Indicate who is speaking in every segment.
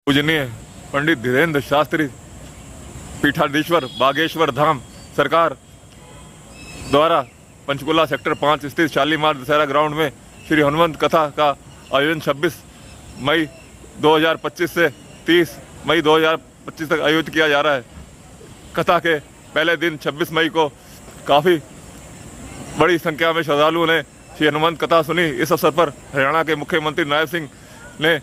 Speaker 1: पूजनीय पंडित धीरेन्द्र शास्त्री पीठाधीश्वर बागेश्वर धाम सरकार द्वारा पंचकुला सेक्टर 5 स्थित शालीमार दशहरा ग्राउंड में श्री हनुमंत कथा का आयोजन 26 मई 2025 से 30 मई 2025 तक आयोजित किया जा रहा है। कथा के पहले दिन 26 मई को काफ़ी बड़ी संख्या में श्रद्धालुओं ने श्री हनुमंत कथा सुनी। इस अवसर पर हरियाणा के मुख्यमंत्री नायब सिंह ने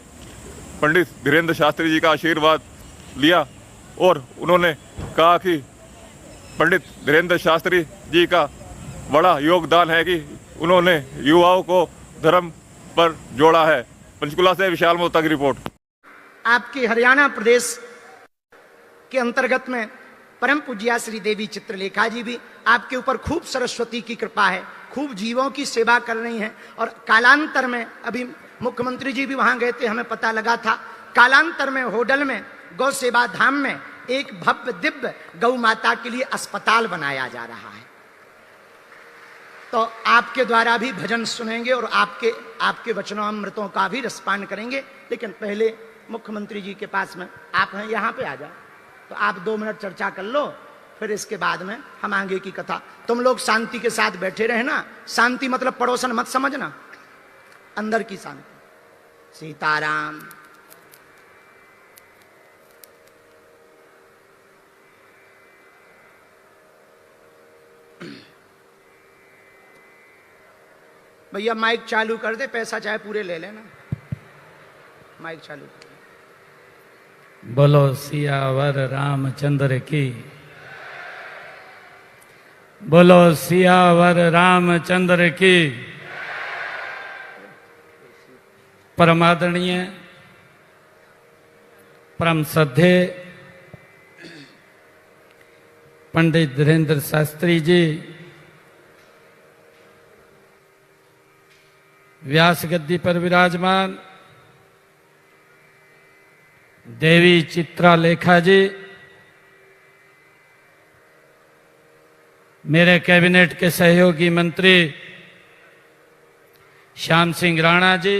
Speaker 1: पंडित धीरेन्द्र शास्त्री जी का आशीर्वाद लिया और उन्होंने कहा कि पंडित धीरेन्द्र शास्त्री जी का बड़ा योगदान है कि उन्होंने युवाओं को धर्म पर जोड़ा है। पंचकुला से विशाल मोहता की रिपोर्ट।
Speaker 2: आपके हरियाणा प्रदेश के अंतर्गत में परम पूज्या श्री देवी चित्रलेखा जी भी आपके ऊपर खूब सरस्वती की कृपा है, खूब जीवों की सेवा कर रही हैं। और कालांतर में अभी मुख्यमंत्री जी भी वहां गए थे, हमें पता लगा था, कालांतर में होडल में गौ सेवा धाम में एक भव्य दिव्य गौ माता के लिए अस्पताल बनाया जा रहा है। तो आपके द्वारा भी भजन सुनेंगे और आपके वचनामृतों का भी रसपान करेंगे। लेकिन पहले मुख्यमंत्री जी के पास में आप हैं, यहाँ पे आ जाओ, तो आप 2 मिनट चर्चा कर लो, फिर इसके बाद में हम आगे की कथा। तुम लोग शांति के साथ बैठे रहना। शांति मतलब पड़ोसन मत समझना, अंदर की शांति। सीताराम। भैया माइक चालू कर दे, पैसा चाहे पूरे ले लेना। माइक चालू कर दे।
Speaker 3: बोलो सियावर रामचंद्र की, बोलो सियावर रामचंद्र की। परमादरणीय परम श्रद्धे पंडित धीरेन्द्र शास्त्री जी व्यास गद्दी पर विराजमान, देवी चित्रलेखा जी, मेरे कैबिनेट के सहयोगी मंत्री श्याम सिंह राणा जी,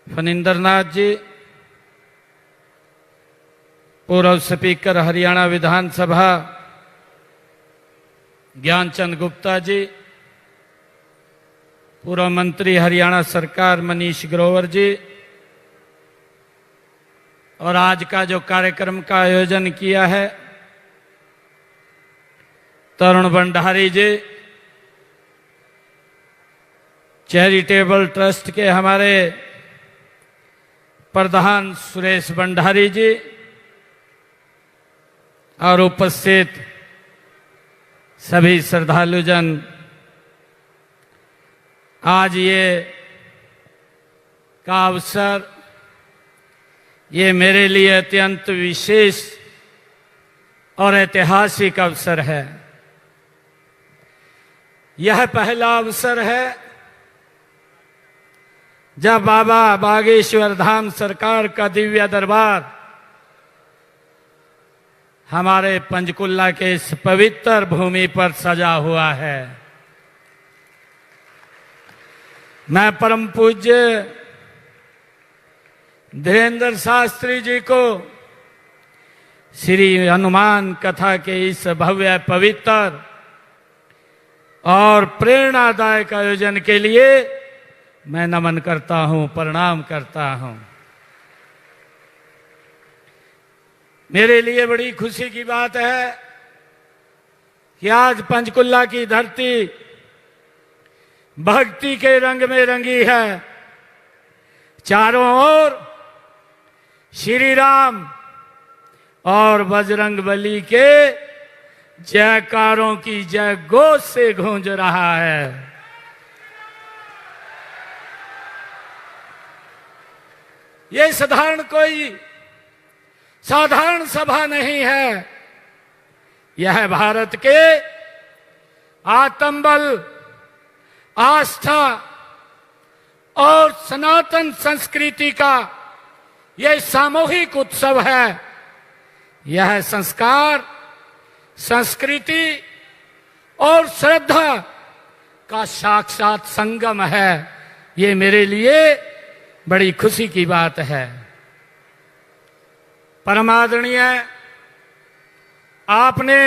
Speaker 3: फनिंदर नाथ जी, पूर्व स्पीकर हरियाणा विधानसभा ज्ञानचंद गुप्ता जी, पूर्व मंत्री हरियाणा सरकार मनीष ग्रोवर जी, और आज का जो कार्यक्रम का आयोजन किया है तरुण भंडारी जी, चैरिटेबल ट्रस्ट के हमारे प्रधान सुरेश भंडारी जी, और उपस्थित सभी श्रद्धालुजन, आज ये का अवसर ये मेरे लिए अत्यंत विशेष और ऐतिहासिक अवसर है। यह पहला अवसर है जब बाबा बागेश्वर धाम सरकार का दिव्य दरबार हमारे पंचकुला के इस पवित्र भूमि पर सजा हुआ है। मैं परम पूज्य धीरेन्द्र शास्त्री जी को श्री हनुमान कथा के इस भव्य पवित्र और प्रेरणादायक आयोजन के लिए मैं नमन करता हूं, प्रणाम करता हूं। मेरे लिए बड़ी खुशी की बात है कि आज पंचकुला की धरती भक्ति के रंग में रंगी है। चारों ओर श्री राम और बजरंगबली के जयकारों की जय घोष से गूंज रहा है। ये साधारण सभा नहीं है, यह भारत के आत्मबल, आस्था और सनातन संस्कृति का यह सामूहिक उत्सव है। यह संस्कार, संस्कृति और श्रद्धा का साक्षात संगम है। ये मेरे लिए बड़ी खुशी की बात है। परम आदरणीय, आपने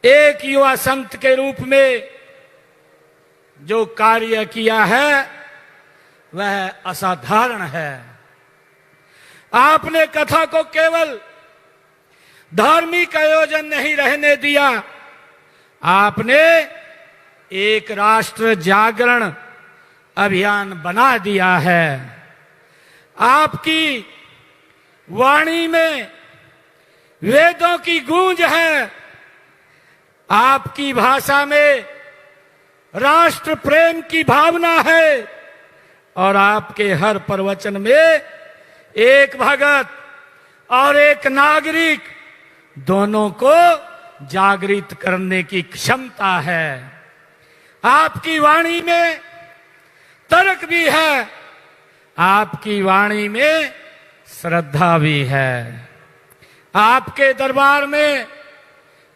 Speaker 3: एक युवा संत के रूप में जो कार्य किया है वह असाधारण है। आपने कथा को केवल धार्मिक आयोजन नहीं रहने दिया, आपने एक राष्ट्र जागरण अभियान बना दिया है। आपकी वाणी में वेदों की गूंज है, आपकी भाषा में राष्ट्र प्रेम की भावना है और आपके हर प्रवचन में एक भगत और एक नागरिक दोनों को जागृत करने की क्षमता है। आपकी वाणी में तर्क भी है, आपकी वाणी में श्रद्धा भी है, आपके दरबार में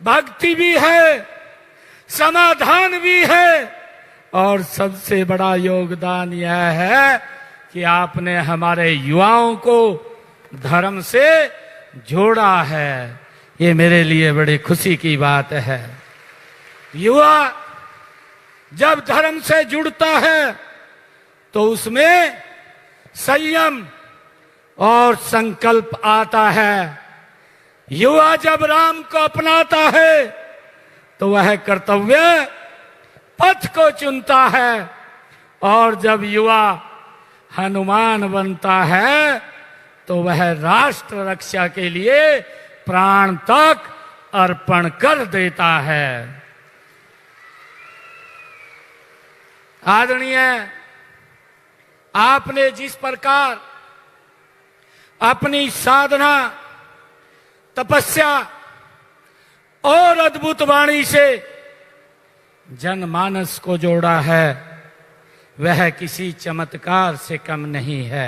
Speaker 3: भक्ति भी है, समाधान भी है और सबसे बड़ा योगदान यह है कि आपने हमारे युवाओं को धर्म से जोड़ा है। ये मेरे लिए बड़ी खुशी की बात है। युवा जब धर्म से जुड़ता है तो उसमें संयम और संकल्प आता है। युवा जब राम को अपनाता है तो वह कर्तव्य पथ को चुनता है और जब युवा हनुमान बनता है तो वह राष्ट्र रक्षा के लिए प्राण तक अर्पण कर देता है। आदरणीय, आपने जिस प्रकार अपनी साधना, तपस्या और अद्भुत वाणी से जनमानस को जोड़ा है वह किसी चमत्कार से कम नहीं है।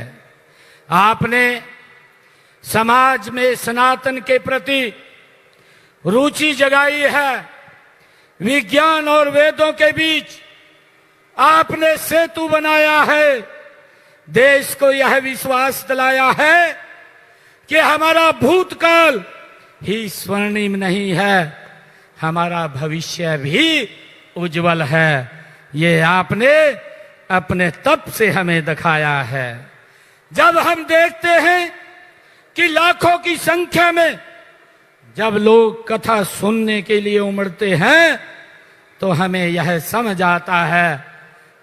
Speaker 3: आपने समाज में सनातन के प्रति रुचि जगाई है। विज्ञान और वेदों के बीच आपने सेतु बनाया है। देश को यह विश्वास दिलाया है कि हमारा भूतकाल ही स्वर्णिम नहीं है, हमारा भविष्य भी उज्जवल है। ये आपने अपने तप से हमें दिखाया है। जब हम देखते हैं कि लाखों की संख्या में जब लोग कथा सुनने के लिए उमड़ते हैं तो हमें यह समझ आता है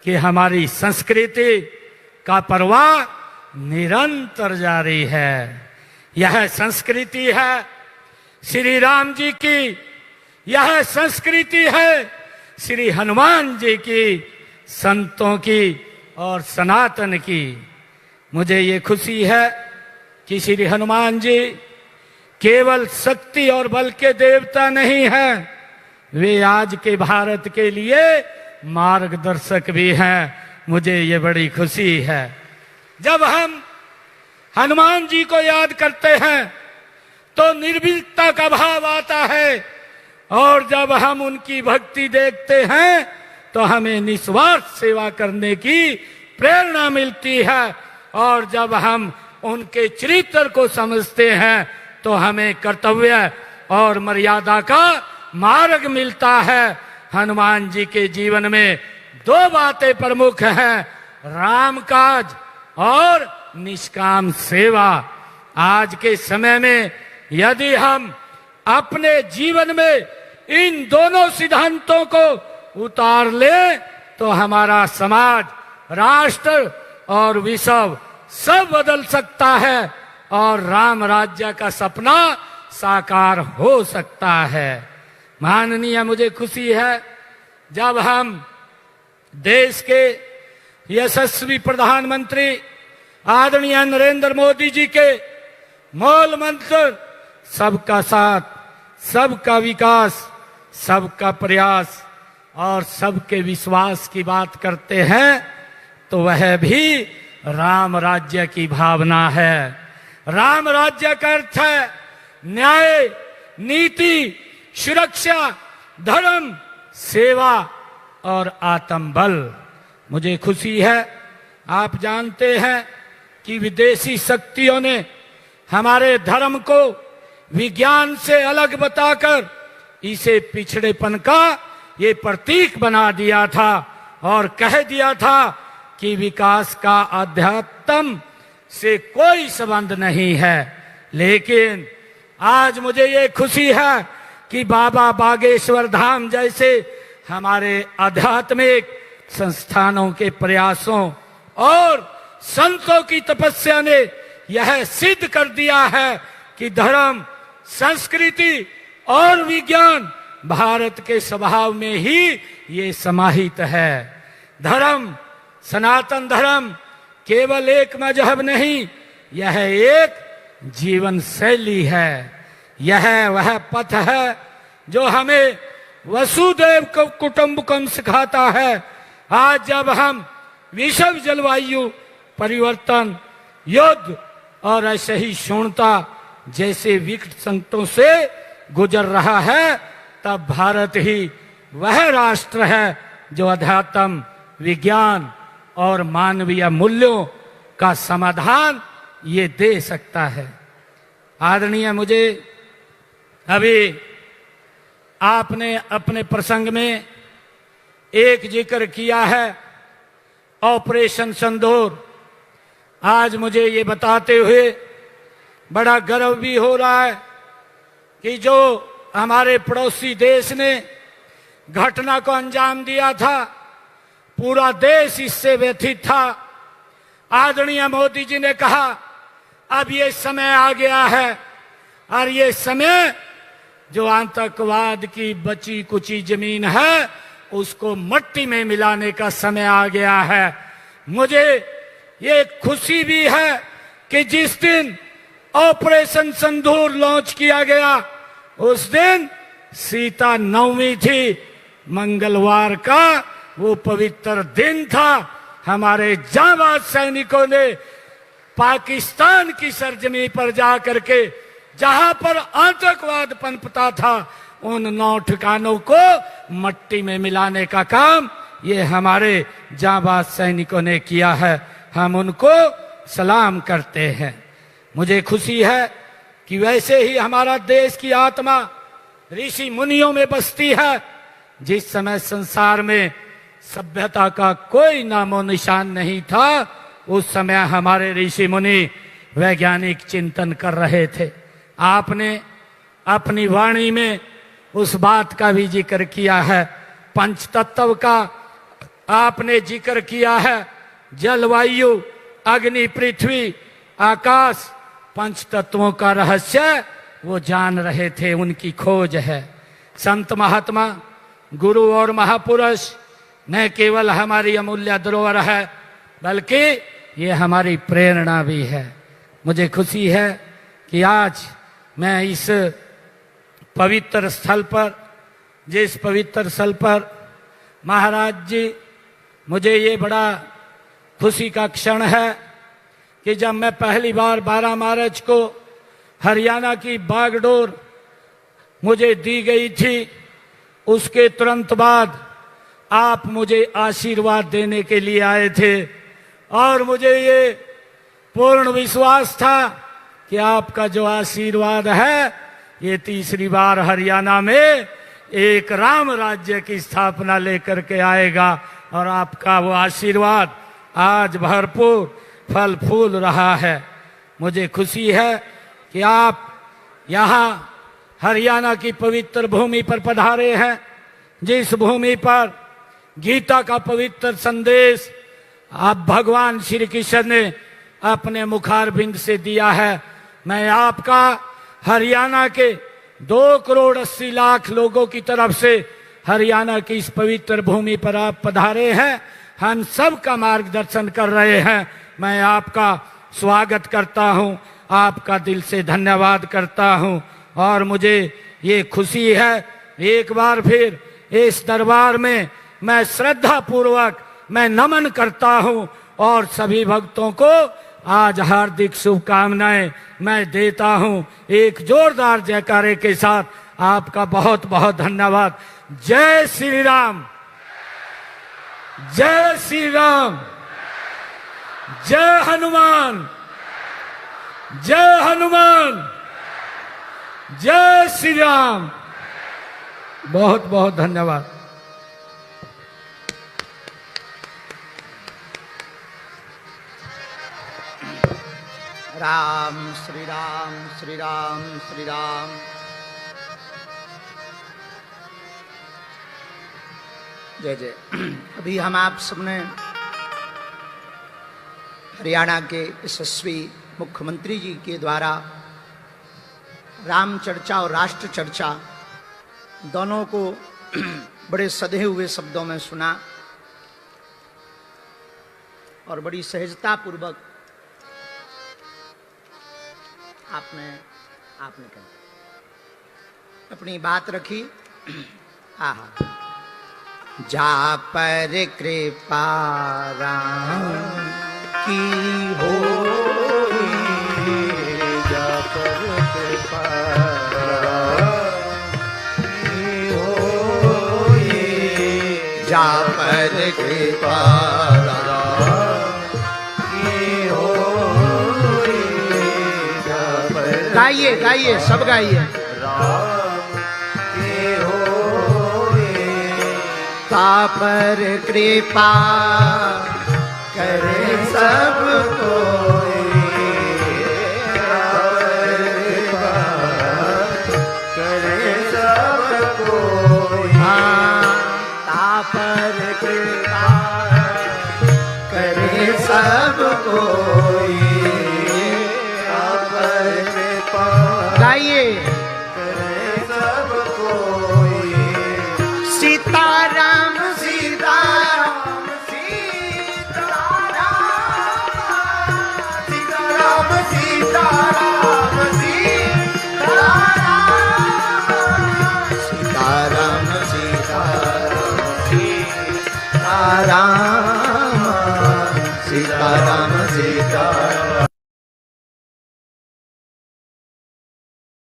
Speaker 3: कि हमारी संस्कृति का प्रवाह निरंतर जारी है। यह संस्कृति है श्री राम जी की, यह संस्कृति है श्री हनुमान जी की, संतों की और सनातन की। मुझे ये खुशी है कि श्री हनुमान जी केवल शक्ति और बल के देवता नहीं हैं, वे आज के भारत के लिए मार्गदर्शक भी हैं। मुझे ये बड़ी खुशी है। जब हम हनुमान जी को याद करते हैं तो निर्भीकता का भाव आता है और जब हम उनकी भक्ति देखते हैं तो हमें निस्वार्थ सेवा करने की प्रेरणा मिलती है और जब हम उनके चरित्र को समझते हैं तो हमें कर्तव्य और मर्यादा का मार्ग मिलता है। हनुमान जी के जीवन में दो बातें प्रमुख हैं, राम काज और निष्काम सेवा। आज के समय में यदि हम अपने जीवन में इन दोनों सिद्धांतों को उतार ले तो हमारा समाज, राष्ट्र और विश्व सब बदल सकता है और राम राज्य का सपना साकार हो सकता है। माननीय, मुझे खुशी है जब हम देश के यशस्वी प्रधानमंत्री आदरणीय नरेंद्र मोदी जी के मूल मंत्र सबका साथ, सबका विकास, सबका प्रयास और सबके विश्वास की बात करते हैं तो वह भी राम राज्य की भावना है। राम राज्य का अर्थ है न्याय, नीति, सुरक्षा, धर्म, सेवा और आत्मबल। मुझे खुशी है, आप जानते हैं कि विदेशी शक्तियों ने हमारे धर्म को विज्ञान से अलग बताकर इसे पिछड़ेपन का ये प्रतीक बना दिया था और कह दिया था कि विकास का अध्यात्म से कोई संबंध नहीं है। लेकिन आज मुझे ये खुशी है कि बाबा बागेश्वर धाम जैसे हमारे आध्यात्मिक संस्थानों के प्रयासों और संतों की तपस्या ने यह सिद्ध कर दिया है कि धर्म, संस्कृति और विज्ञान भारत के स्वभाव में ही ये समाहित है। धर्म, सनातन धर्म केवल एक मजहब नहीं, यह एक जीवन शैली है। यह वह पथ है जो हमें वसुधैव कुटुंबकम सिखाता है। आज जब हम विश्व जलवायु परिवर्तन, युद्ध और ऐसे ही शून्यता जैसे विकट संकटों से गुजर रहा है, तब भारत ही वह राष्ट्र है जो अध्यात्म, विज्ञान और मानवीय मूल्यों का समाधान ये दे सकता है। आदरणीय, मुझे अभी आपने अपने प्रसंग में एक जिक्र किया है ऑपरेशन सिंदूर। आज मुझे ये बताते हुए बड़ा गर्व भी हो रहा है कि जो हमारे पड़ोसी देश ने घटना को अंजाम दिया था, पूरा देश इससे व्यथित था। आदरणीय मोदी जी ने कहा अब ये समय आ गया है और ये समय जो आतंकवाद की बची कुची जमीन है उसको मट्टी में मिलाने का समय आ गया है। मुझे ये खुशी भी है कि जिस दिन ऑपरेशन सिंदूर लॉन्च किया गया उस दिन सीता नवमी थी, मंगलवार का वो पवित्र दिन था। हमारे जांबाज सैनिकों ने पाकिस्तान की सरजमी पर जा करके जहां पर आतंकवाद पनपता था उन 9 ठिकानों को मट्टी में मिलाने का काम ये हमारे जांबाज सैनिकों ने किया है। हम उनको सलाम करते हैं। मुझे खुशी है कि वैसे ही हमारा देश की आत्मा ऋषि मुनियों में बसती है। जिस समय संसार में सभ्यता का कोई नामो निशान नहीं था, उस समय हमारे ऋषि मुनि वैज्ञानिक चिंतन कर रहे थे। आपने अपनी वाणी में उस बात का भी जिक्र किया है, पंच तत्व का आपने जिक्र किया है। जलवायु, अग्नि, पृथ्वी, आकाश, पंच तत्वों का रहस्य वो जान रहे थे, उनकी खोज है। संत महात्मा, गुरु और महापुरुष न केवल हमारी अमूल्य धरोहर है बल्कि ये हमारी प्रेरणा भी है। मुझे खुशी है कि आज मैं इस पवित्र स्थल पर, जिस पवित्र स्थल पर महाराज जी, मुझे ये बड़ा खुशी का क्षण है कि जब मैं पहली बार 12 मार्च को हरियाणा की बागडोर मुझे दी गई थी, उसके तुरंत बाद आप मुझे आशीर्वाद देने के लिए आए थे और मुझे ये पूर्ण विश्वास था कि आपका जो आशीर्वाद है ये तीसरी बार हरियाणा में एक राम राज्य की स्थापना लेकर के आएगा और आपका वो आशीर्वाद आज भरपूर फल फूल रहा है। मुझे खुशी है कि आप यहाँ हरियाणा की पवित्र भूमि पर पधारे हैं, जिस भूमि पर गीता का पवित्र संदेश आप भगवान श्री कृष्ण ने अपने मुखारबिंद से दिया है। मैं आपका हरियाणा के 2,80,00,000 लोगों की तरफ से हरियाणा की इस पवित्र भूमि पर आप पधारे हैं, हम सब का मार्गदर्शन कर रहे हैं। मैं आपका स्वागत करता हूं, आपका दिल से धन्यवाद करता हूं और मुझे ये खुशी है एक बार फिर इस दरबार में मैं श्रद्धा पूर्वक मैं नमन करता हूं और सभी भक्तों को आज हार्दिक शुभकामनाएं मैं देता हूं। एक जोरदार जयकारे के साथ आपका बहुत बहुत धन्यवाद। जय श्री राम, जय श्री राम, जय हनुमान, जय हनुमान, जय श्री राम। बहुत बहुत धन्यवाद।
Speaker 2: राम श्री राम श्री राम श्री राम। जय जय। अभी हम आप सबने हरियाणा के यशस्वी मुख्यमंत्री जी के द्वारा राम चर्चा और राष्ट्र चर्चा दोनों को बड़े सधे हुए शब्दों में सुना और बड़ी सहजता पूर्वक आपने अपनी बात रखी। आहा, जा पर कृपा राम की हो, जा पर कृपा की हो, जा पर कृपा गाइए गाइए सब गाइए। ता पर कृपा करे सब कोई, करे सब कोई। ता पर कृपा करे सब कोई, गाइए सब कोई। सीताराम सीताराम सीताराम सीताराम सीताराम सीताराम सीताराम सीताराम सीताराम।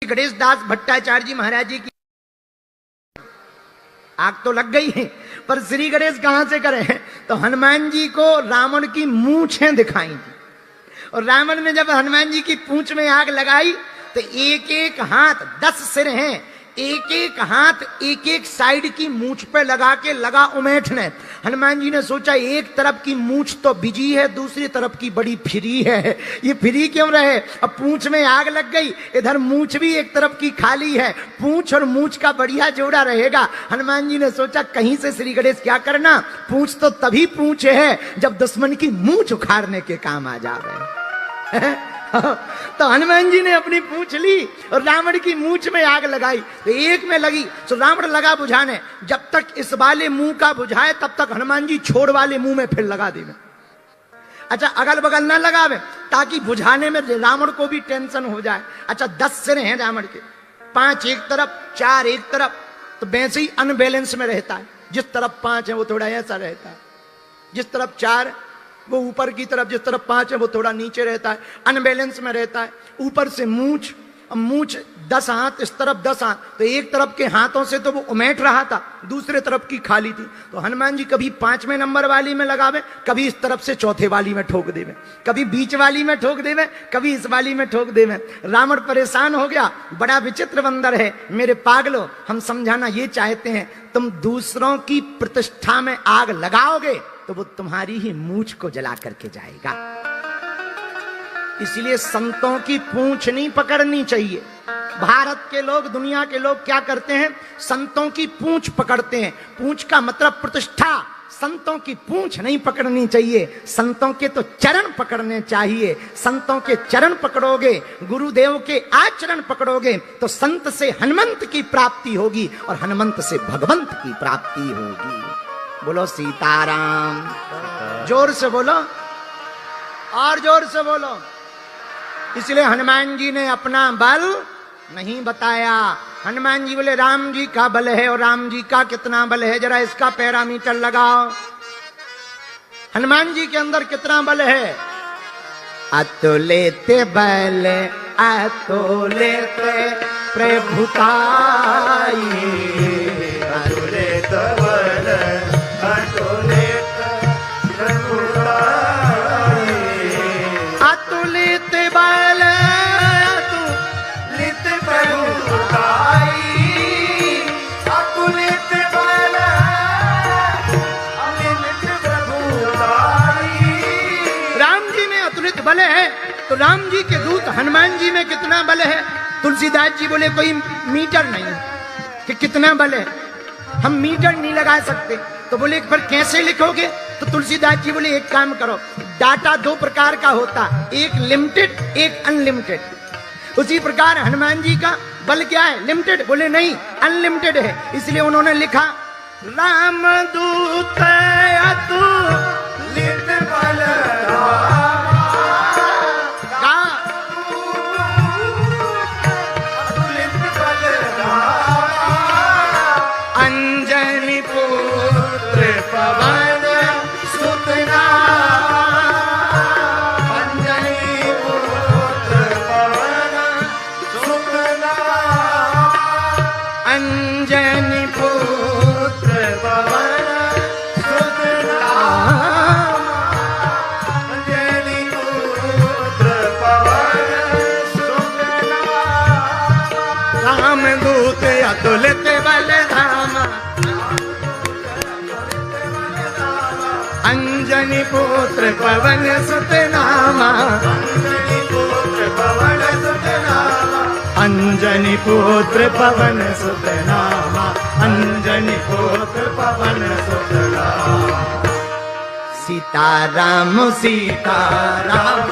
Speaker 2: गणेश दास भट्टाचार्य जी महाराज जी की आग तो लग गई है, पर श्री गणेश कहां से करें? तो हनुमान जी को रावण की मूंछें दिखाई थी, और रावण ने जब हनुमान जी की पूंछ में आग लगाई तो एक एक हाथ 10 सिर हैं, एक एक हाथ एक एक साइड की मूंछ पे लगा के लगा उमेठने। हनुमान जी ने सोचा एक तरफ की मूंछ तो बिजी है, दूसरी तरफ की बड़ी फ्री है, ये फ्री क्यों रहे? अब पूंछ में आग लग गई, इधर मूंछ भी एक तरफ की खाली है, पूंछ और मूंछ का बढ़िया जोड़ा रहेगा। हनुमान जी ने सोचा कहीं से श्री गणेश क्या करना, पूंछ तो तभी पूंछ है जब दुश्मन की मूंछ उखाड़ने के काम आ जावे। तो हनुमान जी ने अपनी पूंछ ली और रावण की मूंछ में आग लगाई, तो एक में लगी तो रावण लगा बुझाने। जब तक इस वाले मुंह का बुझाए तब तक हनुमान जी छोड़ वाले मुंह में फिर लगा देवे। अच्छा, अगल बगल ना लगावे ताकि बुझाने में रावण को भी टेंशन हो जाए। अच्छा, 10 सिर हैं रावण के, 5 एक तरफ 4 एक तरफ, तो वैसे ही अनबैलेंस में रहता है। जिस तरफ 5 है वो थोड़ा ऐसा रहता है, जिस तरफ 4 वो ऊपर की तरफ, जिस तरफ 5 है वो थोड़ा नीचे रहता है, अनबैलेंस में रहता है। ऊपर से मूंछ, मूंछ 10 हाथ इस तरफ 10 हाथ, तो एक तरफ के हाथों से तो वो उमेट रहा था, दूसरे तरफ की खाली थी। तो हनुमान जी कभी 5वें नंबर वाली में लगावे, कभी इस तरफ से चौथे वाली में ठोक देवे, कभी बीच वाली में ठोक देवे, कभी इस वाली में ठोक देवे। रावण परेशान हो गया, बड़ा विचित्र बंदर है मेरे पागलो, हम समझाना ये चाहते हैं, तुम दूसरों की प्रतिष्ठा में आग लगाओगे तो वो तुम्हारी ही मूंछ को जला करके जाएगा। इसलिए संतों की पूंछ नहीं पकड़नी चाहिए। भारत के लोग, दुनिया के लोग क्या करते हैं? संतों की पूंछ पकड़ते हैं। पूंछ का मतलब प्रतिष्ठा, संतों की पूंछ नहीं पकड़नी चाहिए, संतों के तो चरण पकड़ने चाहिए। संतों के चरण पकड़ोगे, गुरुदेव के आचरण पकड़ोगे तो संत से हनुमंत की प्राप्ति होगी और हनुमंत से भगवंत की प्राप्ति होगी। बोलो सीताराम, जोर से बोलो और जोर से बोलो। इसलिए हनुमान जी ने अपना बल नहीं बताया। हनुमान जी बोले राम जी का बल है, और राम जी का कितना बल है जरा इसका पैरामीटर लगाओ। हनुमान जी के अंदर कितना बल है? अतुलित बल अतुलित प्रभुताई, अतुलित बल अतुलित प्रभुताई, अतुलित बल राम जी के दूत हनुमान जी में कितना बल है? तुलसीदास जी बोले कोई मीटर नहीं कि कितना बल है, हम मीटर नहीं लगा सकते। तो बोले पर कैसे लिखोगे? तो तुलसीदास जी बोले एक काम करो, डाटा दो प्रकार का होता, एक लिमिटेड एक अनलिमिटेड। उसी प्रकार हनुमान जी का बल क्या है? लिमिटेड। बोले नहीं, अनलिमिटेड है। इसलिए उन्होंने लिखा राम दूत अतुलित बल अंजनी पुत्र पवन सुत अंजनी पुत्र पवन सुत अंजनी पुत्र पवन सुत अंजनी पुत्र पवन सुत राम दूत अतुलित बल अंजनी पुत्र पवन सुत नामा अंजनी पुत्र पवन सुत नामा अंजनी पुत्र पवन सुत नामा अंजनी पुत्र पवन सुत नामा। सीताराम सीताराम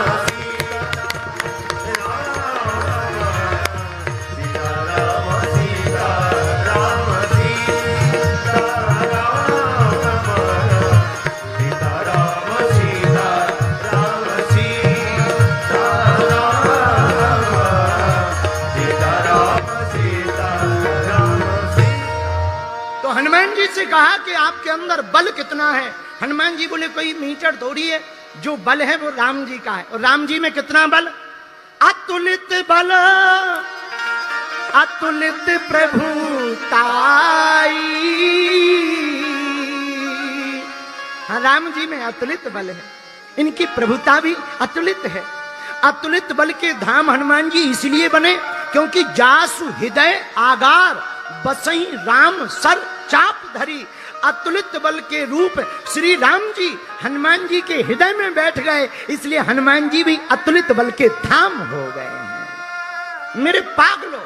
Speaker 2: से कहा कि आपके अंदर बल कितना है? हनुमान जी बोले कोई मीटर थोड़ी है, जो बल है वो राम जी का है। और राम जी में कितना बल? अतुलित बल अतुलित प्रभुताई। राम जी में अतुलित बल है, इनकी प्रभुता भी अतुलित है। अतुलित बल के धाम हनुमान जी इसलिए बने क्योंकि जासु हृदय आगार बसई राम सर चाप धरी। अतुलित बल के रूप श्री राम जी हनुमान जी के हृदय में बैठ गए, इसलिए हनुमान जी भी अतुलित बल के धाम हो गए हैं। मेरे पागलों,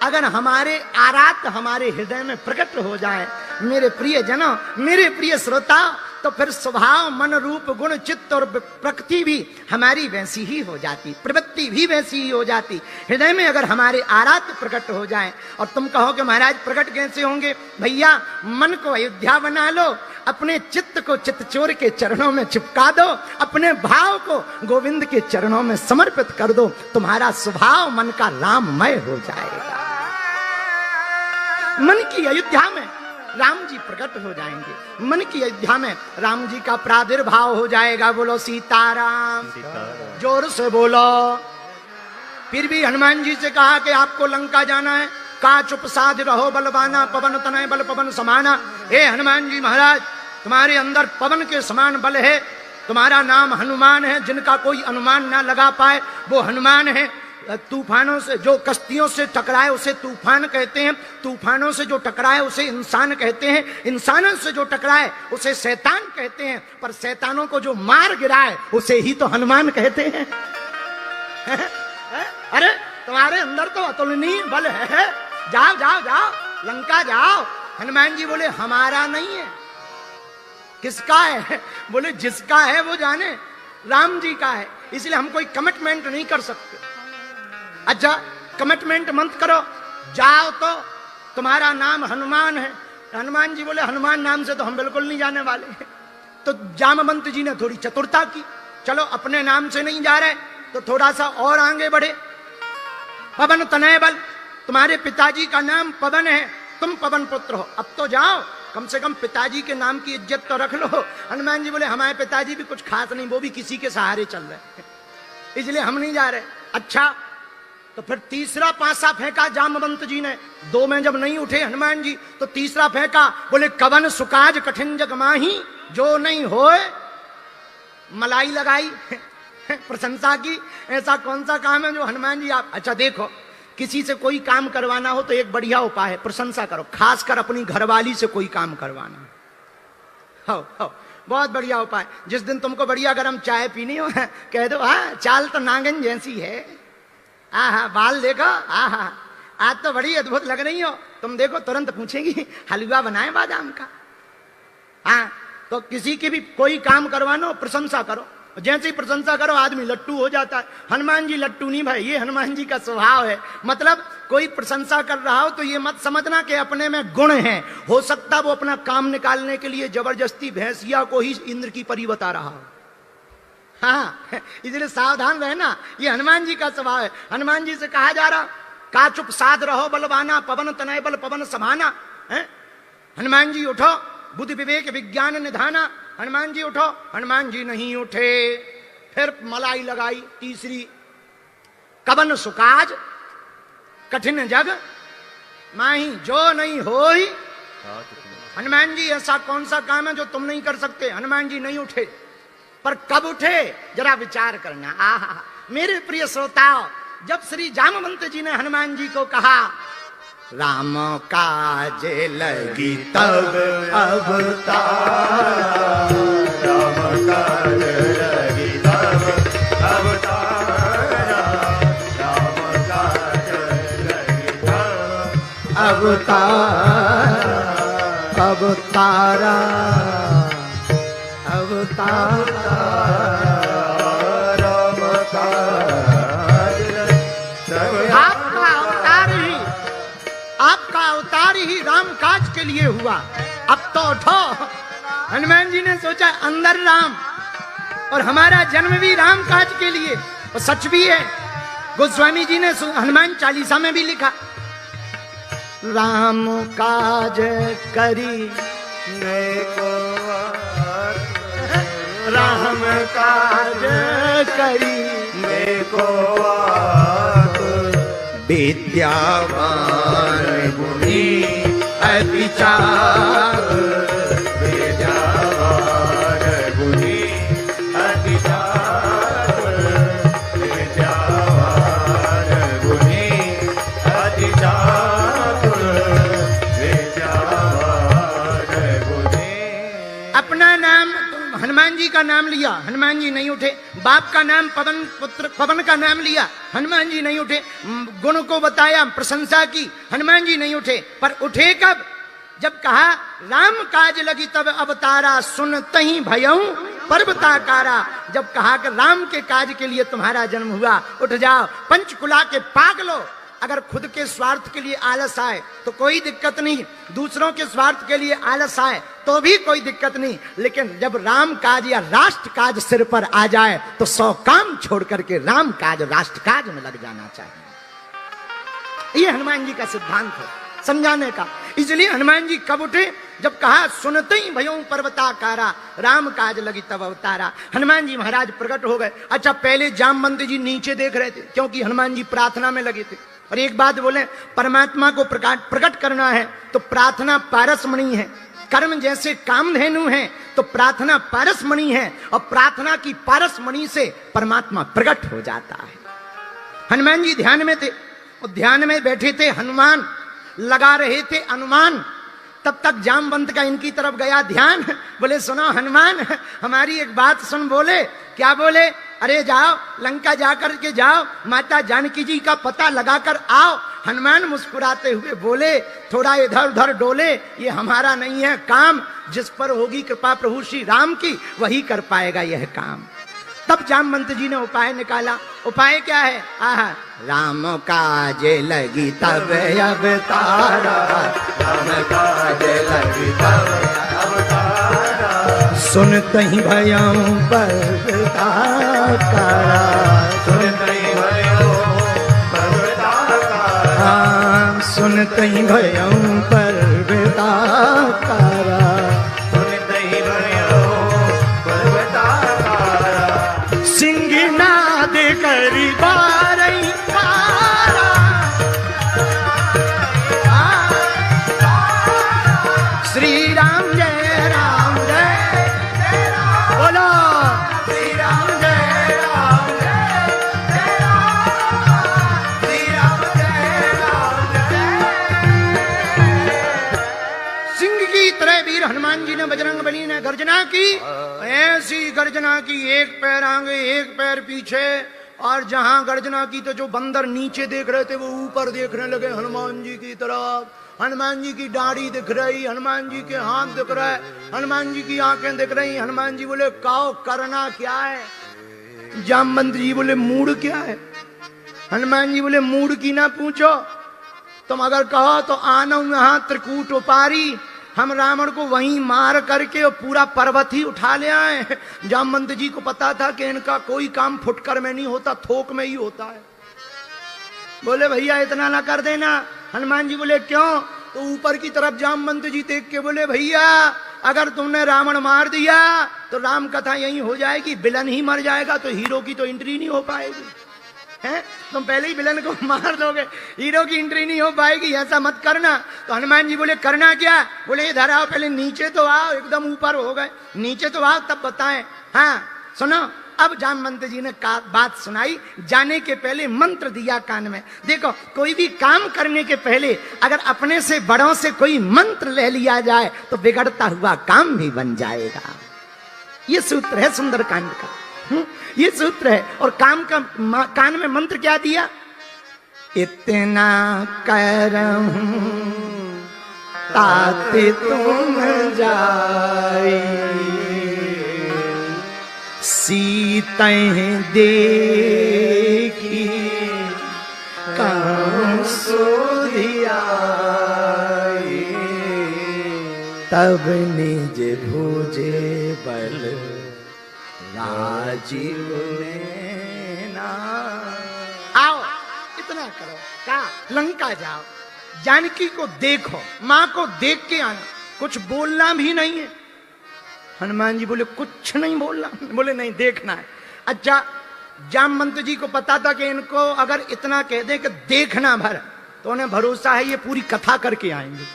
Speaker 2: अगर हमारे आरात हमारे हृदय में प्रकट हो जाए, मेरे प्रिय जनों, मेरे प्रिय श्रोता, तो फिर स्वभाव मन रूप गुण चित्त और प्रकृति भी हमारी वैसी ही हो जाती, प्रवृत्ति भी वैसी ही हो जाती। हृदय में अगर हमारे आरात प्रकट हो जाए, और तुम कहो कि महाराज प्रकट कैसे होंगे? भैया मन को अयोध्या बना लो, अपने चित्त को चित्तचोर के चरणों में चिपका दो, अपने भाव को गोविंद के चरणों में समर्पित कर दो, तुम्हारा स्वभाव मन का राममय हो जाएगा। मन की अयोध्या में राम जी प्रकट हो जाएंगे, मन की अयोध्या में राम जी का प्रादुर्भाव हो जाएगा। बोलो सीताराम, जोर से बोलो। फिर भी हनुमान जी से कहा कि आपको लंका जाना है, का चुप साध रहो बलवाना, पवन तनय बल पवन समाना। हे हनुमान जी महाराज, तुम्हारे अंदर पवन के समान बल है, तुम्हारा नाम हनुमान है, जिनका कोई अनुमान ना लगा पाए वो हनुमान है। तूफानों से जो कश्तियों से टकराए उसे तूफान कहते हैं, तूफानों से जो टकराए उसे इंसान कहते हैं, इंसानों से जो टकराए उसे शैतान कहते हैं, पर शैतानों को जो मार गिराए उसे ही तो हनुमान कहते हैं। अरे तुम्हारे अंदर तो अतुलनीय बल है, जाओ जाओ जाओ लंका जाओ। हनुमान जी बोले हमारा नहीं है। किसका है? बोले जिसका है वो जाने, राम जी का है, इसलिए हम कोई कमिटमेंट नहीं कर सकते। अच्छा कमिटमेंट मत करो, जाओ तो तुम्हारा नाम हनुमान है। हनुमान जी बोले हनुमान नाम से तो हम बिल्कुल नहीं जाने वाले। तो जामवंत जी ने थोड़ी चतुरता की, चलो अपने नाम से नहीं जा रहे तो थोड़ा सा और आगे बढ़े। पवन तनय बल, तुम्हारे पिताजी का नाम पवन है, तुम पवन पुत्र हो, अब तो जाओ, कम से कम पिताजी के नाम की इज्जत तो रख लो। हनुमान जी बोले हमारे पिताजी भी कुछ खास नहीं, वो भी किसी के सहारे चल रहे, इसलिए हम नहीं जा रहे। अच्छा तो फिर तीसरा पासा फेंका जामवंत जी ने, दो में जब नहीं उठे हनुमान जी तो तीसरा फेंका। बोले कवन सुकाज कठिन जग माही, जो नहीं होए मलाई लगाई। प्रशंसा की, ऐसा कौन सा काम है जो हनुमान जी आप। अच्छा देखो, किसी से कोई काम करवाना हो तो एक बढ़िया उपाय है, प्रशंसा करो, खासकर अपनी घरवाली से कोई काम करवाना हो, बहुत बढ़िया उपाय। जिस दिन तुमको बढ़िया गरम चाय पीनी हो कह दो हाँ चाल तो नागन जैसी है, आहा बाल देखो, आहा आज तो बड़ी अद्भुत लग रही हो तुम, देखो तुरंत पूछेगी हलवा बनाए बादाम का। हाँ तो किसी की भी कोई काम करवानो प्रशंसा करो, जैसे ही प्रशंसा करो आदमी लट्टू हो जाता है। हनुमान जी लट्टू नहीं भाई, ये हनुमान जी का स्वभाव है। मतलब कोई प्रशंसा कर रहा हो तो ये मत समझना कि अपने में गुण है, हो सकता वो अपना काम निकालने के लिए जबरदस्ती भैंसिया को ही इंद्र की परी बता रहा हो। हाँ इसलिए सावधान रहना, ये हनुमान जी का स्वभाव है। हनुमान जी से कहा जा रहा का चुप साध रहो बलवाना, पवन तनय बल पवन समाना। हनुमान जी उठो, बुद्धि विवेक विज्ञान निधाना। हनुमान जी उठो, हनुमान जी नहीं उठे। फिर मलाई लगाई तीसरी, कवन सुकाज कठिन जग माही जो नहीं होई। हनुमान जी ऐसा कौन सा काम है जो तुम नहीं कर सकते? हनुमान जी नहीं उठे, पर कब उठे जरा विचार करना। आहा मेरे प्रिय श्रोताओ, जब श्री जामवंत जी ने हनुमान जी को कहा राम काज लगी तब अवतार, राम काज लगी तब अवतार, राम काज लगी तब अवतार, अवतारा अवतारा, राम आपका अवतार ही राम काज के लिए हुआ। अब तो उठो। हनुमान जी ने सोचा अंदर राम, और हमारा जन्म भी राम काज के लिए, और सच भी है। गोस्वामी जी ने हनुमान चालीसा में भी लिखा राम काज करी राम काज करी मेको विद्यावान गुणी अति चातुर, विद्यावान गुणी अति चातुर, विद्यावान गुणी अति चातुर, विद्यावान गुणी। अपना नाम हनुमान जी का नाम लिया, हनुमान जी नहीं उठे। बाप का नाम पवन, पुत्र पवन का नाम लिया, हनुमान जी नहीं उठे। गुण को बताया, प्रशंसा की, हनुमान जी नहीं उठे। पर उठे कब? जब कहा राम काज लगी तब अवतारा, सुनते ही भयऊ पर्वताकारा। जब कहा कि राम के काज के लिए तुम्हारा जन्म हुआ, उठ जाओ। पंचकुला के पागलो, अगर खुद के स्वार्थ के लिए आलस आए तो कोई दिक्कत नहीं, दूसरों के स्वार्थ के लिए आलस आए तो भी कोई दिक्कत नहीं, लेकिन जब राम काज या राष्ट्र काज सिर पर आ जाए तो 100 काम छोड़ करके राम काज राष्ट्र काज में लग जाना चाहिए। ये हनुमान जी का सिद्धांत है समझाने का। इसलिए हनुमान जी कब उठे? जब कहा सुनते ही भयों पर्वताकारा, राम काज लगी तब अवतारा। हनुमान जी महाराज प्रकट हो गए। अच्छा पहले जामवंत जी नीचे देख रहे थे क्योंकि हनुमान जी प्रार्थना में लगे थे। और एक बात बोले, परमात्मा को प्रकट करना है तो प्रार्थना पारसमणि है। कर्म जैसे कामधेनु है तो प्रार्थना पारसमणि है, और प्रार्थना की पारसमणि से परमात्मा प्रकट हो जाता है। हनुमान जी ध्यान में थे, और ध्यान में बैठे थे, हनुमान लगा रहे थे अनुमान। तब तक जामवंत का इनकी तरफ गया ध्यान। बोले सुनो हनुमान, हमारी एक बात सुन। बोले क्या? बोले अरे जाओ लंका जाकर के जाओ, माता जानकी जी का पता लगाकर आओ। हनुमान मुस्कुराते हुए बोले थोड़ा इधर उधर डोले, ये हमारा नहीं है काम, जिस पर होगी कृपा प्रभु श्री राम की वही कर पाएगा यह काम। तब जामवंत जी ने उपाय निकाला। उपाय क्या है? आहा राम काज लगी तब अवतारा, राम काज लगी तब अवतारा, सुनते ही भयों पर्वताकारा, सुनते ही भयों पर्वताकारा, सुनते ही भयों पर्वताकारा, सुनते ही भयों पर्वताकारा, सिंहनाद करी बारही कारा, श्री राम जय राम जय जय राम, बोलो श्री राम जय राम जय जय राम, श्री राम जय राम जय की तरह वीर हनुमान जी ने बजरंग बली ने गर्जना की, ऐसी गर्जना की, एक पैर आगे एक पैर पीछे, और जहां गर्जना की तो जो बंदर नीचे देख रहे थे वो ऊपर देखने लगे हनुमान जी की तरफ। हनुमान जी की दाढ़ी दिख रही, हनुमान जी के हाथ दिख रहे, हनुमान जी की आंखें दिख रही। हनुमान जी बोले काओ करना क्या है? जामवंत जी बोले मूड क्या है? हनुमान जी बोले मूड की ना पूछो, तुम अगर कहो तो आना यहां त्रिकूट उपारी, हम रावण को वहीं मार करके और पूरा पर्वत ही उठा ले आए। जामवंत जी को पता था कि इनका कोई काम फुटकर में नहीं होता, थोक में ही होता है। बोले भैया इतना ना कर देना। हनुमान जी बोले क्यों? तो ऊपर की तरफ जामवंत जी देख के बोले भैया अगर तुमने रावण मार दिया तो राम कथा यही हो जाएगी, विलन ही मर जाएगा तो हीरो की तो एंट्री नहीं हो पाएगी। हैं? तुम पहले ही विलन को मार दोगे, हीरो की एंट्री नहीं हो पाएगी, ऐसा मत करना। तो हनुमान जी बोले करना क्या? बोले इधर आओ, पहले नीचे तो आओ, एकदम ऊपर हो गए, नीचे तो आओ तब बताएं। हाँ सुनो, अब जामवंत जी ने बात सुनाई, जाने के पहले मंत्र दिया कान में। देखो कोई भी काम करने के पहले अगर अपने से बड़ों से कोई मंत्र ले लिया जाए तो बिगड़ता हुआ काम भी बन जाएगा। ये सूत्र है सुंदरकांड का, ये सूत्र है। और काम का कान में मंत्र क्या दिया? इतना करहूं ताते तुम जाई, सीतें देखी कौन सोधियाई, तब निज भुजे बल राजीव लेना। आओ इतना करो, क्या लंका जाओ, जानकी को देखो, मां को देख के आना, कुछ बोलना भी नहीं है। हनुमान जी बोले कुछ नहीं बोलना? बोले नहीं देखना है। अच्छा जामवंत जी को पता था कि इनको अगर इतना कह दें कि देखना भर तो उन्हें भरोसा है ये पूरी कथा करके आएंगे।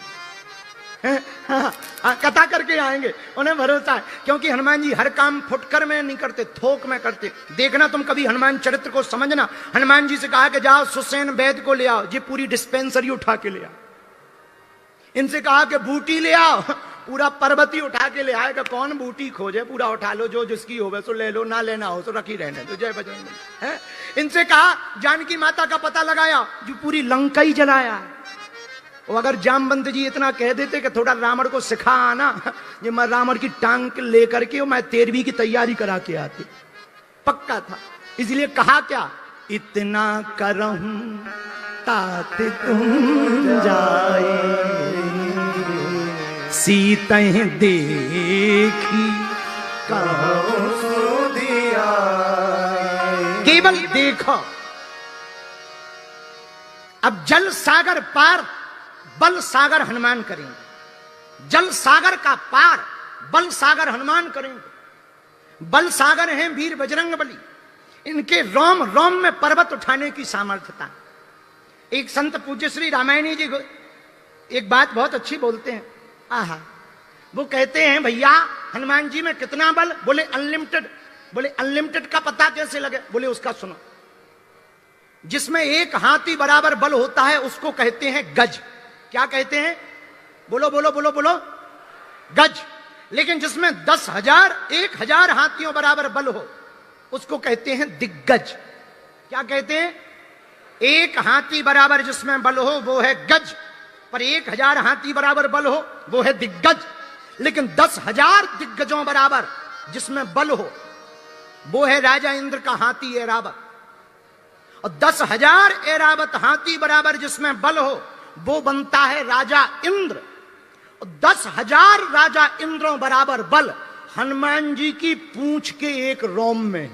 Speaker 2: कथा करके आएंगे, उन्हें भरोसा है, क्योंकि हनुमान जी हर काम फुटकर में नहीं करते, थोक में करते। देखना तुम कभी हनुमान चरित्र को समझना। हनुमान जी से कहा कि जाओ सुसेन वैद्य को ले आओ, जी पूरी डिस्पेंसरी उठा के ले आओ। इनसे कहा कि बूटी ले आओ, पूरा पर्वत ही उठा के ले आएगा। कौन बूटी खोजे, पूरा उठा लो, जो जिसकी हो सो ले लो, ना लेना हो तो रखी रहने तो। जय बजरंग बली। है इनसे कहा जानकी माता का पता लगाया, जो पूरी लंका ही जलाया है। और अगर जामवंत जी इतना कह देते कि थोड़ा रावण को सिखा आना, ये मैं रावण की टांग लेकर के मैं 13वीं की तैयारी करा के आती, पक्का था। इसलिए कहा क्या? इतना करहूं ताते तुम जाए, सीतें देखी कौन सोधियाई। केवल देखो। अब जल सागर पार बल सागर हनुमान करेंगे, जल सागर का पार बल सागर हनुमान करेंगे। बल सागर हैं वीर बजरंग बली, इनके रोम रोम में पर्वत उठाने की सामर्थ्यता। एक संत पूज्य श्री रामायणी जी एक बात बहुत अच्छी बोलते हैं। आहा, वो कहते हैं भैया हनुमान जी में कितना बल? बोले अनलिमिटेड। बोले अनलिमिटेड का पता कैसे लगे? बोले उसका सुनो, जिसमें एक हाथी बराबर बल होता है उसको कहते हैं गज। क्या कहते हैं? बोलो बोलो बोलो बोलो, गज। लेकिन जिसमें 10,000 1,000 हाथियों बराबर बल हो उसको कहते हैं दिग्गज। क्या कहते हैं? एक हाथी बराबर जिसमें बल हो वो है गज, पर 1,000 हाथी बराबर बल हो वो है दिग्गज। लेकिन 10,000 दिग्गजों बराबर जिसमें बल हो वो है राजा इंद्र का हाथी ऐरावत। और 10,000 ऐरावत हाथी बराबर जिसमें बल हो वो बनता है राजा इंद्र। और 10,000 राजा इंद्रों बराबर बल हनुमान जी की पूंछ के एक रोम में।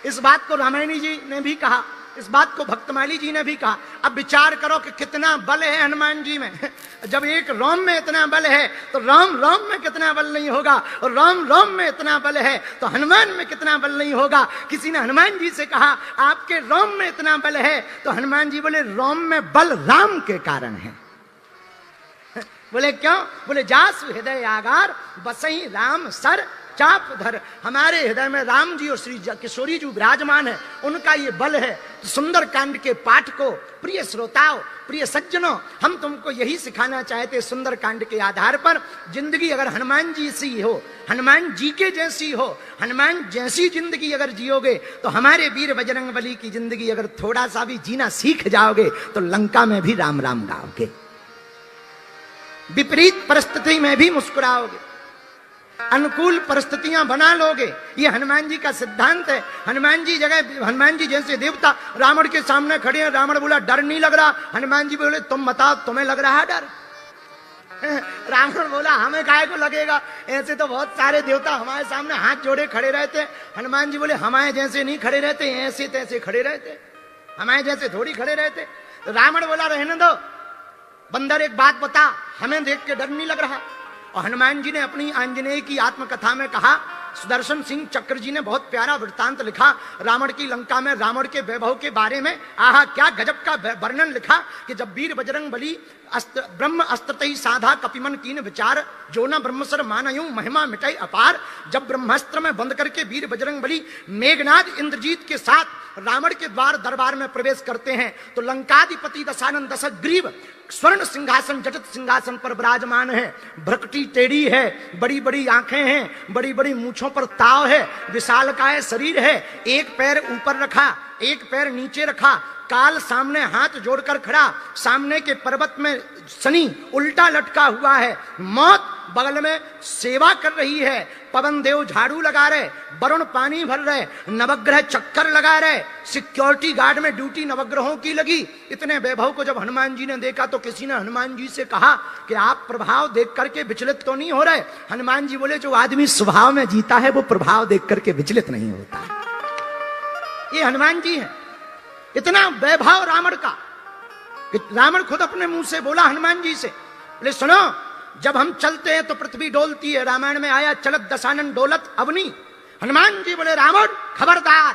Speaker 2: इस बात को रामायणी जी ने भी कहा, इस बात को भक्तमाली जी ने भी कहा। अब विचार करो कि कितना बल है हनुमान जी में। जब एक रोम में इतना बल है तो राम रोम में कितना बल नहीं होगा, और राम रोम में इतना बल है तो हनुमान में कितना बल नहीं होगा। किसी ने हनुमान जी से कहा आपके रोम में इतना बल है, तो हनुमान जी बोले रोम में बल राम के कारण है। बोले क्यों? बोले जासु हृदय आगार बसई राम सर, चाप धर। हमारे हृदय में राम जी और श्री किशोरी जी विराजमान है, उनका ये बल है। तो सुंदर कांड के पाठ को प्रिय श्रोताओं, प्रिय सज्जनों, हम तुमको यही सिखाना चाहते सुंदर कांड के आधार पर। जिंदगी अगर हनुमान जी सी हो, हनुमान जी के जैसी हो, हनुमान जैसी जिंदगी अगर जियोगे, तो हमारे वीर बजरंगबली की जिंदगी अगर थोड़ा सा भी जीना सीख जाओगे तो लंका में भी राम राम गाओगे, विपरीत परिस्थिति में भी मुस्कुराओगे, अनुकूल परिस्थितियां बना लोगे। ये हनुमान जी का सिद्धांत है। हनुमान जी जैसे देवता रावण के सामने खड़े हैं। रावण बोला डर नहीं लग रहा। हनुमान जी बोले तुम बताओ तुम्हें लग रहा है डर? रावण बोला हमें काहे को लगेगा, ऐसे तो बहुत सारे देवता हमारे सामने हाथ जोड़े खड़े रहते। हनुमान जी बोले हमारे जैसे नहीं खड़े रहते, ऐसे तैसे खड़े रहते, हमारे जैसे थोड़ी खड़े रहते। तो रावण बोला रहने दो बंदर, एक बात बता, हमें देख के डर नहीं लग रहा? और हनुमान जी ने अपनी आंजनेय की आत्मकथा में कहा, सुदर्शन सिंह चक्र जी ने बहुत प्यारा वृत्तांत लिखा रावण की लंका में रावण के वैभव के बारे में। आहा क्या गजब का वर्णन लिखा कि जब वीर बजरंग बली ब्रह्म अस्त्र साधा कपिमन कीन विचार, जो न ब्रह्मसर मानयूं महिमा मिटाई अपार। जब ब्रह्मास्त्र में बंद करके वीर बजरंग बली मेघनाद इंद्रजीत के साथ रावण के द्वार दरबार में प्रवेश करते हैं, तो लंकाधिपति दशानन दशग्रीव स्वर्ण सिंहासन जटित सिंहासन पर विराजमान है। भ्रकटी टेढ़ी है, बड़ी बड़ी आंखें हैं, बड़ी बड़ी मूंछों पर ताव है, विशालकाय शरीर है, एक पैर ऊपर रखा, एक पैर नीचे रखा, काल सामने हाथ जोड़कर खड़ा, सामने के पर्वत में शनि उल्टा लटका हुआ है, मौत बगल में सेवा कर रही है, पवन देव झाड़ू लगा रहे, वरुण पानी भर रहे, नवग्रह चक्कर लगा रहे, सिक्योरिटी गार्ड में ड्यूटी नवग्रहों की लगी। इतने वैभव को जब हनुमान जी ने देखा तो किसी ने हनुमान जी से कहा कि आप प्रभाव देख करके विचलित तो नहीं हो रहे? हनुमान जी बोले जो आदमी स्वभाव में जीता है वो प्रभाव देख करके विचलित नहीं होता है। ये हनुमान जी है। इतना वैभव रावण का कि रावण खुद अपने मुंह से बोला हनुमान जी से, बोले सुनो जब हम चलते हैं तो पृथ्वी डोलती है। रामायण में आया चलत दशानन डोलत अवनी। हनुमान जी बोले रावण खबरदार,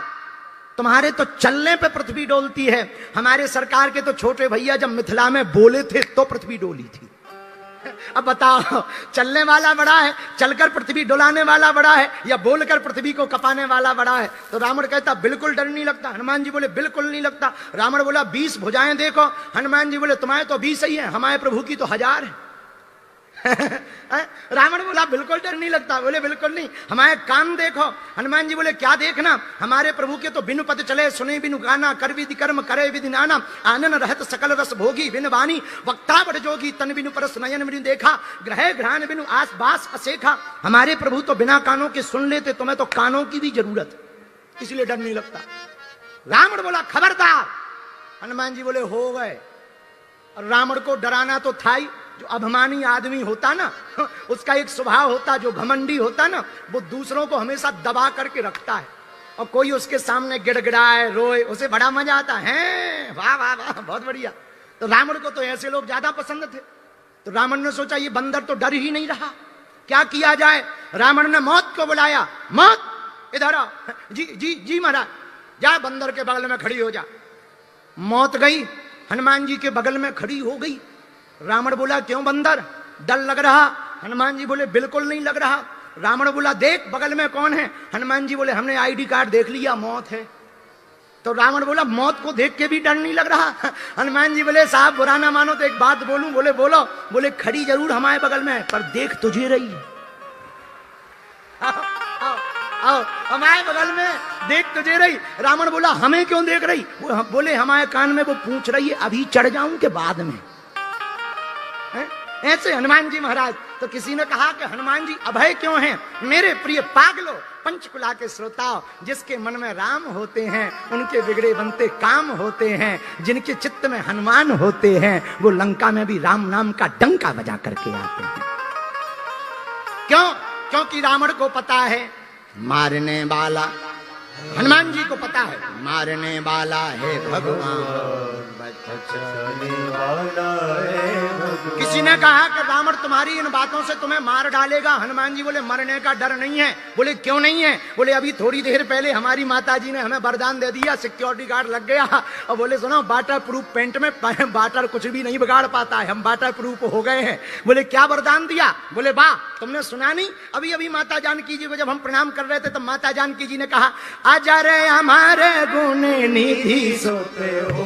Speaker 2: तुम्हारे तो चलने पे पृथ्वी डोलती है, हमारे सरकार के तो छोटे भैया जब मिथिला में बोले थे तो पृथ्वी डोली थी। अब बताओ चलने वाला बड़ा है, चलकर पृथ्वी डुलाने वाला बड़ा है, या बोलकर पृथ्वी को कपाने वाला बड़ा है? तो रावण कहता बिल्कुल डर नहीं लगता। हनुमान जी बोले बिल्कुल नहीं लगता। रावण बोला 20 भुजाएं देखो। हनुमान जी बोले तुम्हारे तो 20 ही है, हमारे प्रभु की तो 1000 है। रावण बोला बिल्कुल डर नहीं लगता। बोले बिल्कुल नहीं। हमारे कान देखो। हनुमान जी बोले क्या देखना? हमारे प्रभु के तो बिनु पद चले, सुने बिनु गाना, कर विधि कर्म करे विधि नाना, आनन रहत सकल रस भोगी बिन वाणी, वक्ता बड़ जोगी तन बिनु परस नयन बिनु देखा, ग्रह घ्राण बिनु आस बास असेखा। हमारे प्रभु तो बिना कानों के सुन लेते, तुम्हें तो कानों की भी जरूरत, इसलिए डर नहीं लगता। रावण बोला खबरदार। हनुमान जी बोले हो गए। और रावण को डराना तो था ही। जो अभिमानी आदमी होता ना, उसका एक स्वभाव होता, जो घमंडी होता ना, वो दूसरों को हमेशा दबा करके रखता है। और कोई उसके सामने गिड़गिड़ाए रोए, उसे बड़ा मजा आता है। वाह वाह वाह बहुत बढ़िया। तो रावण को तो ऐसे लोग ज्यादा पसंद थे। तो रावण ने सोचा ये बंदर तो डर ही नहीं रहा, क्या किया जाए? रावण ने मौत को बुलाया, मौत इधर आओ। जी जी जी महाराज, जा बंदर के बगल में खड़ी हो जा। मौत गई, हनुमान जी के बगल में खड़ी हो गई। रावण बोला क्यों बंदर, डर लग रहा? हनुमान जी बोले बिल्कुल नहीं लग रहा। रावण बोला देख बगल में कौन है? हनुमान जी बोले हमने आईडी कार्ड देख लिया, मौत है। तो रावण बोला मौत को देख के भी डर नहीं लग रहा? हनुमान जी बोले साहब बुरा ना मानो तो एक बात बोलूं? बोले बोलो। बोले खड़ी जरूर हमारे बगल में, पर देख तुझे रही है। आओ हमारे बगल में देख तुझे रही। रावण बोला हमें क्यों देख रही? बोले हमारे कान में वो पूछ रही है, अभी चढ़ जाऊं के बाद में। ऐसे हनुमान जी महाराज। तो किसी ने कहा कि हनुमान जी अभय क्यों हैं? मेरे प्रिय पागलों, पंचकुला के श्रोताओं, जिसके मन में राम होते हैं उनके बिगड़े बनते काम होते हैं। जिनके चित्त में हनुमान होते हैं वो लंका में भी राम नाम का डंका बजा करके आते हैं। क्यों? क्योंकि रावण को पता है मारने वाला, हनुमान जी को पता है मारने वाला है भगवान।
Speaker 4: बचाने वाला है भगवान।
Speaker 2: किसी ने कहा कि रावण तुम्हारी इन बातों से तुम्हें मार डालेगा। हनुमान जी बोले मरने का डर नहीं है। बोले क्यों नहीं है? बोले अभी थोड़ी देर पहले हमारी माता जी ने हमें वरदान दे दिया, सिक्योरिटी गार्ड लग गया। और बोले सुनो, वाटर प्रूफ पेंट में वाटर कुछ भी नहीं बिगाड़ पाता है, हम वाटर प्रूफ हो गए हैं। बोले क्या वरदान दिया? बोले वाह, तुमने सुना नहीं? अभी अभी माता जानकी जी को जब हम प्रणाम कर रहे थे तब माता जानकी जी ने कहा, आजा रे हमारे गुण निधि सोते हो,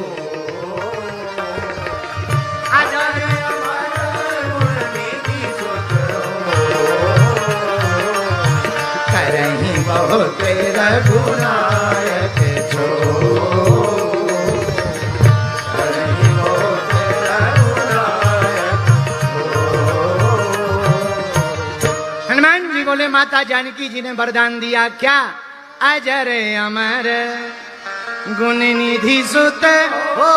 Speaker 2: आजा रे हमारे गुण निधि सोते हो, करहीं बहुत रघुनायक छो, करहीं बहुत रघुनायक छो। हनुमान जी बोले माता जानकी जी ने वरदान दिया क्या? अजर अमर गुण निधि सुत हो,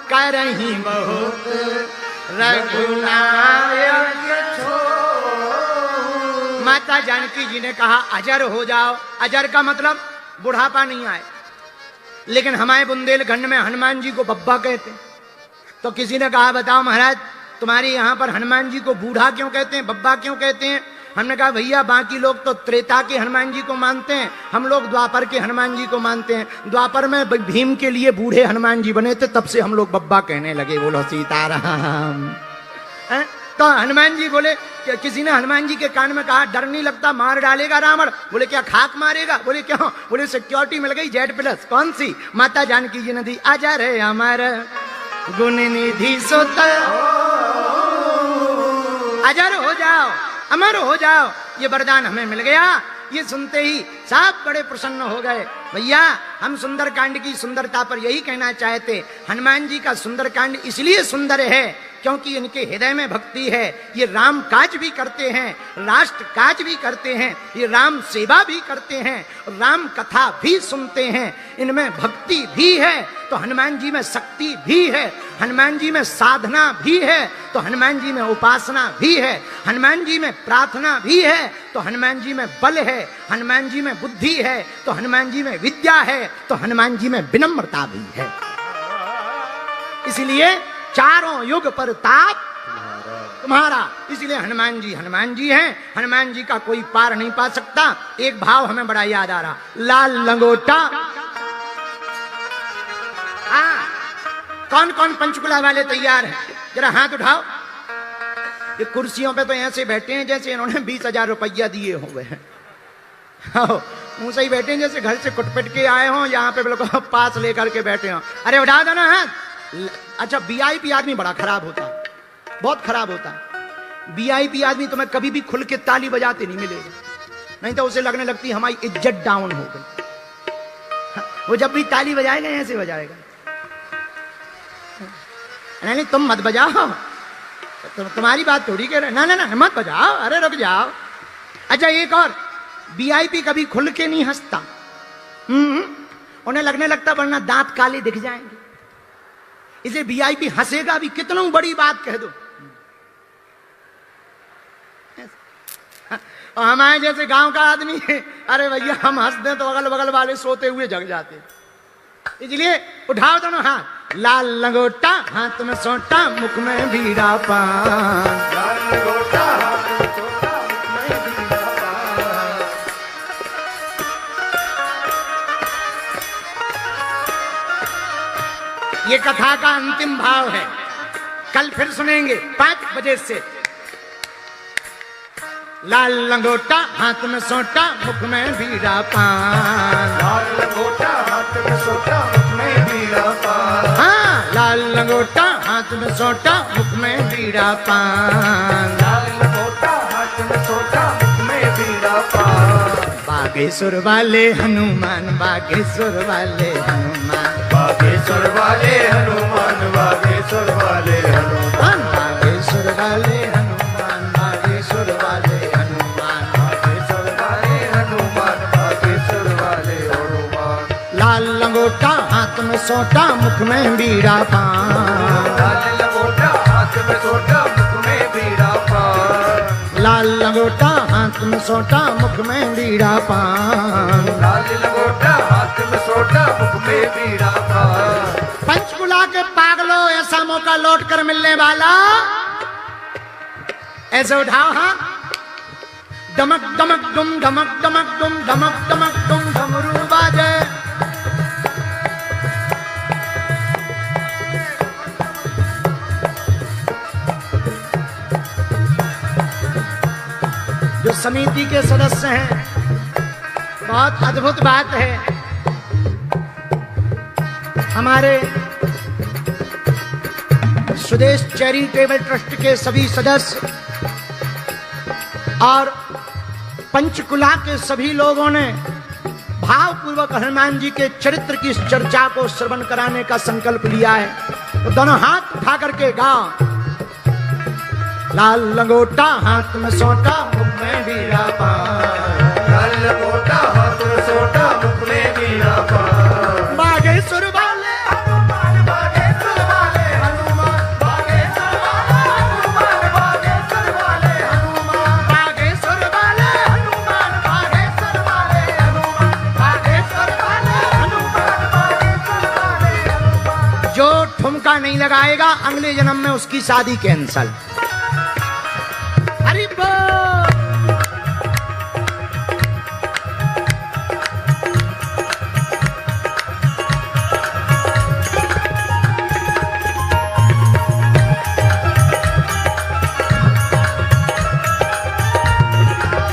Speaker 2: करहीं बहुत रघुनायक छो। माता जानकी जी ने कहा अजर हो जाओ। अजर का मतलब बुढ़ापा नहीं आए, लेकिन हमारे बुंदेलखंड में हनुमान जी को बब्बा कहते। तो किसी ने कहा बताओ महाराज, तुम्हारे यहाँ पर हनुमान जी को बूढ़ा क्यों कहते हैं, बब्बा क्यों कहते हैं? हमने कहा भैया बाकी लोग तो त्रेता के हनुमान जी को मानते हैं, हम लोग द्वापर के हनुमान जी को मानते हैं। द्वापर में भीम के लिए बूढ़े हनुमान जी बने थे, तब से हम लोग बब्बा कहने लगे। बोलो सीताराम। तो हनुमान जी बोले, किसी ने हनुमान जी के कान में कहा डर नहीं लगता, मार डालेगा रावण? बोले क्या खाक मारेगा? बोले क्यों? बोले सिक्योरिटी मिल गई Z+। कौन सी? माता जानकी जी ने दी। आजा रे अमर गुण निधि सोता, अजर हो जाओ, अमर हो जाओ, ये वरदान हमें मिल गया। ये सुनते ही सब बड़े प्रसन्न हो गए। भैया हम सुंदरकांड की सुंदरता पर यही कहना चाहते, हनुमान जी का सुंदरकांड इसलिए सुंदर है क्योंकि इनके हृदय में भक्ति है। ये राम काज भी करते हैं, राष्ट्र काज भी करते हैं, ये राम सेवा भी करते हैं, राम कथा भी सुनते हैं। इनमें भक्ति भी है तो हनुमान जी में शक्ति भी है, हनुमान जी में साधना भी है तो हनुमान जी में उपासना भी है, हनुमान जी में प्रार्थना भी है तो हनुमान जी में बल है, हनुमान जी में बुद्धि है तो हनुमान जी में विद्या है, तो हनुमान जी में विनम्रता भी है। इसलिए चारों युग पर ताप तुम्हारा। इसलिए हनुमान जी हैं, हनुमान जी का कोई पार नहीं पा सकता। एक भाव हमें बड़ा याद आ रहा, लाल लंगोटा। कौन कौन पंचकुला वाले तैयार हैं? जरा हाथ उठाओ। ये कुर्सियों पे तो ऐसे बैठे हैं जैसे इन्होंने 20,000 रुपया दिए हुए हैं। मुंह से ही बैठे हैं जैसे घर से कुटपिट के आए हों, यहाँ पे बिल्कुल पास लेकर के बैठे हों। अरे उठा दो ना हाथ। अच्छा VIP आदमी बड़ा खराब होता है, बहुत खराब होता है। VIP आदमी तुम्हें कभी भी खुल के ताली बजाते नहीं मिलेगा, नहीं तो उसे लगने लगती हमारी इज्जत डाउन हो गई। वो जब भी ताली बजाएगा ऐसे बजाएगा, नहीं तुम मत बजाओ, तुम्हारी बात थोड़ी कह रहे। ना ना ना मत बजाओ, अरे रुक जाओ। अच्छा एक और, VIP कभी खुल के नहीं हंसता, उन्हें लगने लगता वरना दांत काले दिख जाएंगे। इसे VIP हंसेगा भी कितना बड़ी बात कह दो। और हमारे जैसे गांव का आदमी, अरे भैया हम हंस दें तो अगल बगल वाले सोते हुए जग जाते। इसलिए उठाओ दोनों हाथ। लाल लंगोटा हाथ में सोटा, मुख में बीड़ा पान। लाल लंगोटा हाथ में सोटा, मुख में बीड़ा पान। ये कथा का अंतिम भाव है, कल फिर सुनेंगे 5 बजे से। लाल लंगोटा हाथ में सोटा, मुख में बीड़ा पान। लाल लंगोटा हाथ में सोटा, मुख में बीड़ा पान। हाँ, लाल लंगोटा हाथ में सोटा, मुख में बीड़ा पान। लाल लंगोटा हाथ में सोटा, मुख में बीड़ा पान। बागेश्वर वाले हनुमान, बागेश्वर वाले हनुमान, बागेश्वर वाले हनुमान, बागेश्वर वाले हनुमान, बागेश्वर वाले हनुमान, बागेश्वर वाले हनुमान, बागेश्वर वाले हनुमान, बागेश्वर वाले हनुमान। लाल लंगोटा हाथ में सोटा, मुख में बीड़ा पान। लाल लंगोटा हाथ में सोटा, मुख में बीड़ा पान। लाल लंगोटा हाथ में सोटा, मुख में बीड़ा पान। लाल लंगोटा हाथ में सोटा,
Speaker 4: सोटा मुख में बीड़ा पार।
Speaker 2: पंचकुला के पागलों, ऐसा मौका लौट कर मिलने वाला, ऐसे उठाओ हाथ, डमक डमक डुम डमक डमक डुम डमक डमक डुम डमरू बाजे। जो समिति के सदस्य हैं, बहुत अद्भुत बात है, हमारे स्वदेश चैरिटेबल ट्रस्ट के सभी सदस्य और पंचकुला के सभी लोगों ने भावपूर्वक हनुमान जी के चरित्र की इस चर्चा को श्रवण कराने का संकल्प लिया है। तो दोनों हाथ उठा करके गाओ, लाल लंगोटा हाथ में सोटा मुख में बीड़ा पार।
Speaker 4: लाल लंगोटा हाथ में सोटा मुख में बीड़ा पार।
Speaker 2: बागेश्वर वाले
Speaker 4: हनुमान बागेश्वर वाले हनुमान बागेश्वर वाले हनुमान बागेश्वर वाले हनुमान
Speaker 2: बागेश्वर वाले
Speaker 4: हनुमान बागेश्वर वाले हनुमान बागेश्वर वाले हनुमान बागेश्वर वाले हनुमान।
Speaker 2: जो ठुमका नहीं लगाएगा अगले जन्म में उसकी शादी कैंसल। हरि बोल।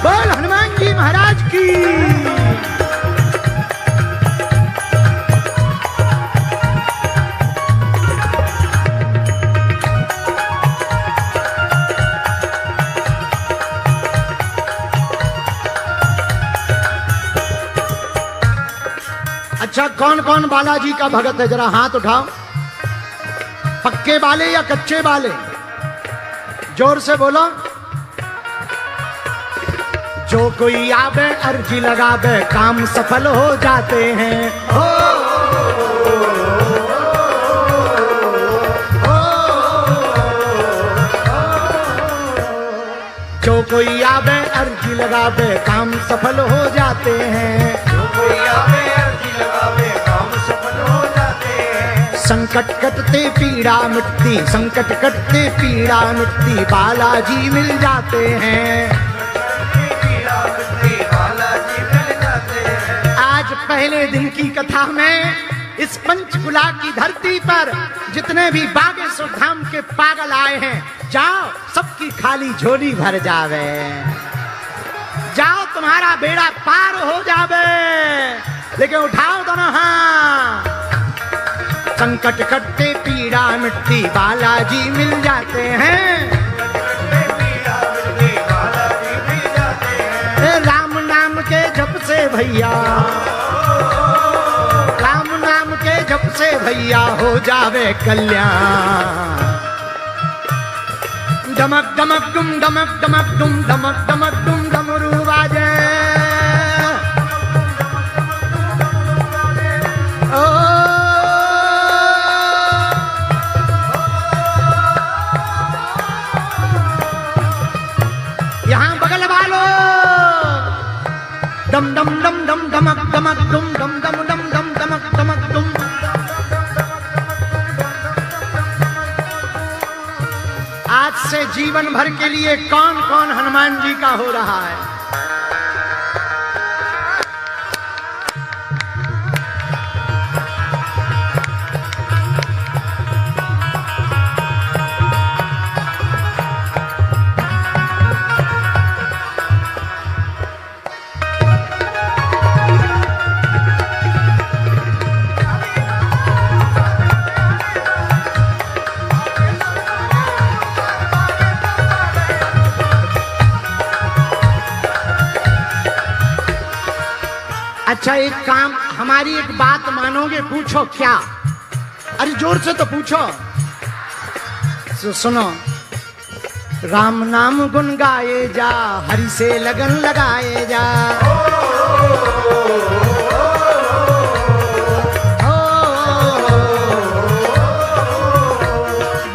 Speaker 2: बोल हनुमान जी महाराज की। अच्छा, कौन कौन बालाजी का भगत है, जरा हाथ उठाओ। पक्के वाले या कच्चे वाले, जोर से बोलो। जो कोई आवे अर्जी लगावे काम सफल हो जाते हैं। हो जो कोई आवे अर्जी लगावे काम सफल हो जाते हैं।
Speaker 4: जो कोई आवे अर्जी लगावे काम सफल हो जाते हैं।
Speaker 2: संकट कटते पीड़ा मिटती, संकट कटते पीड़ा मिटती, बालाजी मिल जाते हैं। आज पहले दिन की कथा में इस पंचकुला की धरती पर जितने भी बागेश्वर धाम के पागल आए हैं, जाओ सबकी खाली झोली भर जावे। जाओ तुम्हारा बेड़ा पार हो जावे। लेकिन उठाओ दोनों हाथ। संकट कटते पीड़ा मिटती, बालाजी मिल जाते हैं। राम नाम के जप से भैया, राम नाम के जप से भैया हो जावे कल्याण। डमक डमक डुम डमक डमक डुम डमक डमक डुम डमरू बाजे। ओ यहाँ बगल वालों, डम डम डम डम डमक डमक डुम डम डम डम डम डमक डमक डुम। आज से जीवन भर के लिए कौन कौन हनुमान जी का हो रहा है? अच्छा, एक काम, हमारी एक बात मानोगे? पूछो क्या? अरे जोर से तो पूछो। सुनो, राम नाम गुन गाए जा, हरि से लगन लगाए जा।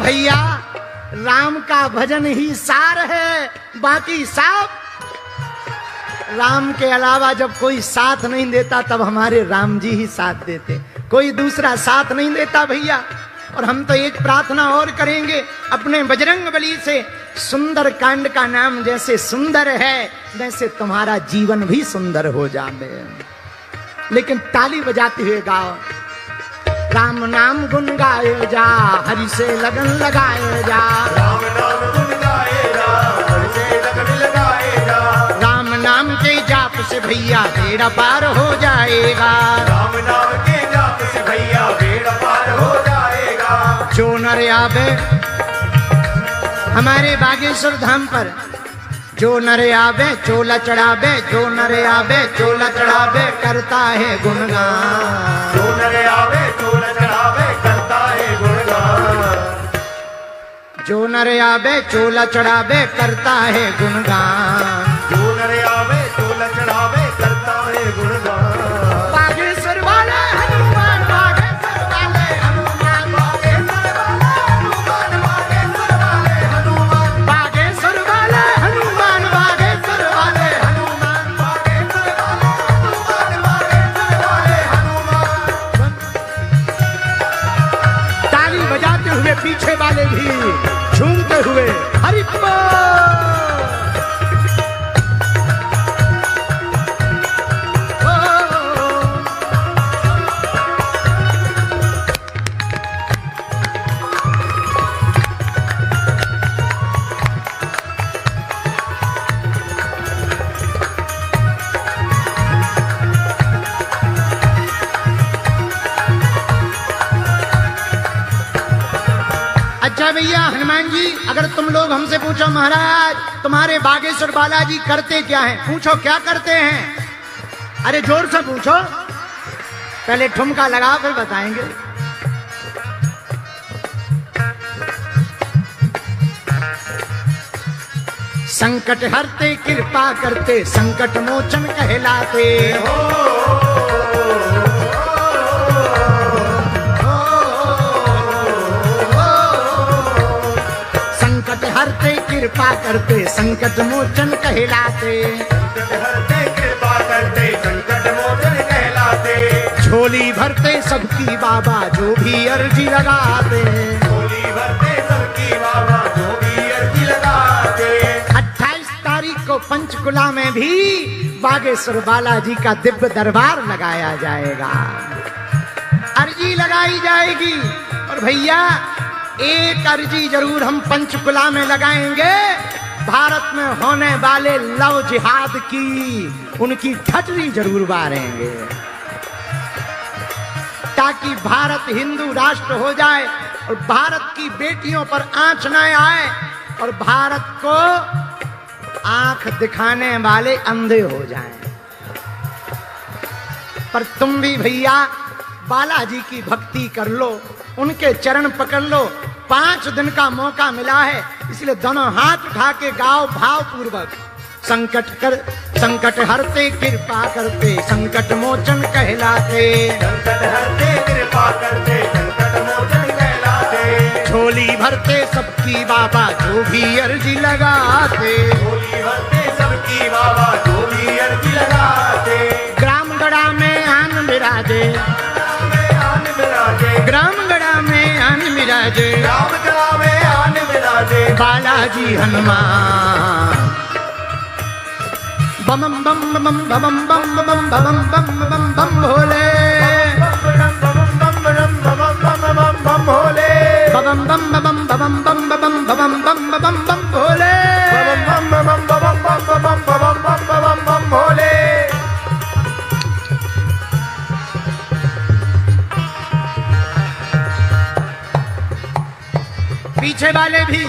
Speaker 2: भैया, राम का भजन ही सार है, बाकी सब राम के अलावा जब कोई साथ नहीं देता तब हमारे राम जी ही साथ देते, कोई दूसरा साथ नहीं देता भैया। और हम तो एक प्रार्थना और करेंगे अपने बजरंग बली से, सुंदर कांड का नाम जैसे सुंदर है वैसे तुम्हारा जीवन भी सुंदर हो जाए। लेकिन ताली बजाते हुए गाओ, राम नाम गुन गाए जा, हरि से लगन लगाए जा,
Speaker 4: राम नाम गुन गाए जा, हरि से लगन लगाए जा,
Speaker 2: राम नाम के जाप से भैया बेड़ा पार हो जाएगा,
Speaker 4: राम नाम के जाप से भैया बेड़ा पार हो जाएगा।
Speaker 2: जो नर आवे हमारे बागेश्वर धाम पर, जो नर आवे चोला चढ़ावे, जो नर आवे चोला चढ़ावे करता है गुणगान,
Speaker 4: जो नर आवे चोला चढ़ावे करता है गुणगान,
Speaker 2: जो नर आवे चोला चढ़ावे करता है गुणगान।
Speaker 4: जो नर आवे चोला चढ़ावे करता है गुणगान।
Speaker 2: बागेश्वर वाले हनुमान, बागेश्वर वाले हनुमान,
Speaker 4: बागेश्वर वाले हनुमान,
Speaker 2: बागेश्वर वाले हनुमान, बागेश्वर वाले हनुमान,
Speaker 4: बागेश्वर वाले हनुमान।
Speaker 2: ताली बजाते हुए पीछे वाले भी झूमते हुए हरि बोल। अच्छा भैया हनुमान जी, अगर तुम लोग हमसे पूछो महाराज तुम्हारे बागेश्वर बालाजी करते क्या हैं, पूछो क्या करते हैं, अरे जोर से पूछो, पहले ठुमका लगा फिर बताएंगे। संकट हरते कृपा करते, संकट मोचन कहलाते हो। संकट हरते कृपा करते, संकट मोचन कहलाते,
Speaker 4: संकट हरते कृपा करते, संकट मोचन कहलाते,
Speaker 2: झोली भरते सबकी बाबा जो भी अर्जी लगाते,
Speaker 4: झोली भरते सबकी बाबा जो भी अर्जी लगाते।
Speaker 2: 28 तारीख को पंचकुला में भी बागेश्वर बालाजी का दिव्य दरबार लगाया जाएगा, अर्जी लगाई जाएगी। और भैया एक अर्जी जरूर हम पंचकुला में लगाएंगे, भारत में होने वाले लव जिहाद की उनकी ठटरी जरूर बारेंगे, ताकि भारत हिंदू राष्ट्र हो जाए और भारत की बेटियों पर आंच न आए और भारत को आंख दिखाने वाले अंधे हो जाएं। पर तुम भी भैया बालाजी की भक्ति कर लो, उनके चरण पकड़ लो, 5 दिन का मौका मिला है, इसलिए दोनों हाथ उठा के गाओ भाव पूर्वक, संकट हरते कृपा करते, संकट मोचन कहलाते,
Speaker 4: संकट हरते कृपा करते, संकट मोचन कहलाते,
Speaker 2: झोली भरते सबकी बाबा जो भी अर्जी लगाते,
Speaker 4: झोली भरते सबकी बाबा जो भी अर्जी लगाते,
Speaker 2: ग्रामगढ़ा में आन विराजे,
Speaker 4: आन विराजे,
Speaker 2: ग्रामगढ़ा में आन विराजे,
Speaker 4: रामगढ़ा में आन विराजे,
Speaker 2: बालाजी हनुमान। बम बम बम बम बम बम बम बम बम बम बम भोले,
Speaker 4: बम भोले,
Speaker 2: बम बम बम बम बम बम बम बम बम बम भोले,
Speaker 4: बम भोले।
Speaker 2: पीछे वाले भी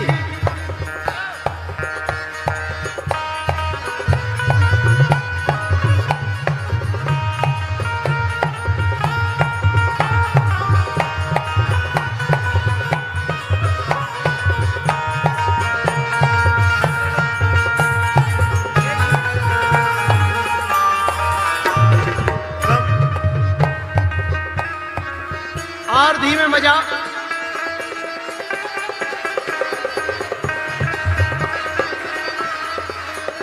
Speaker 2: और धीमे बजाओ।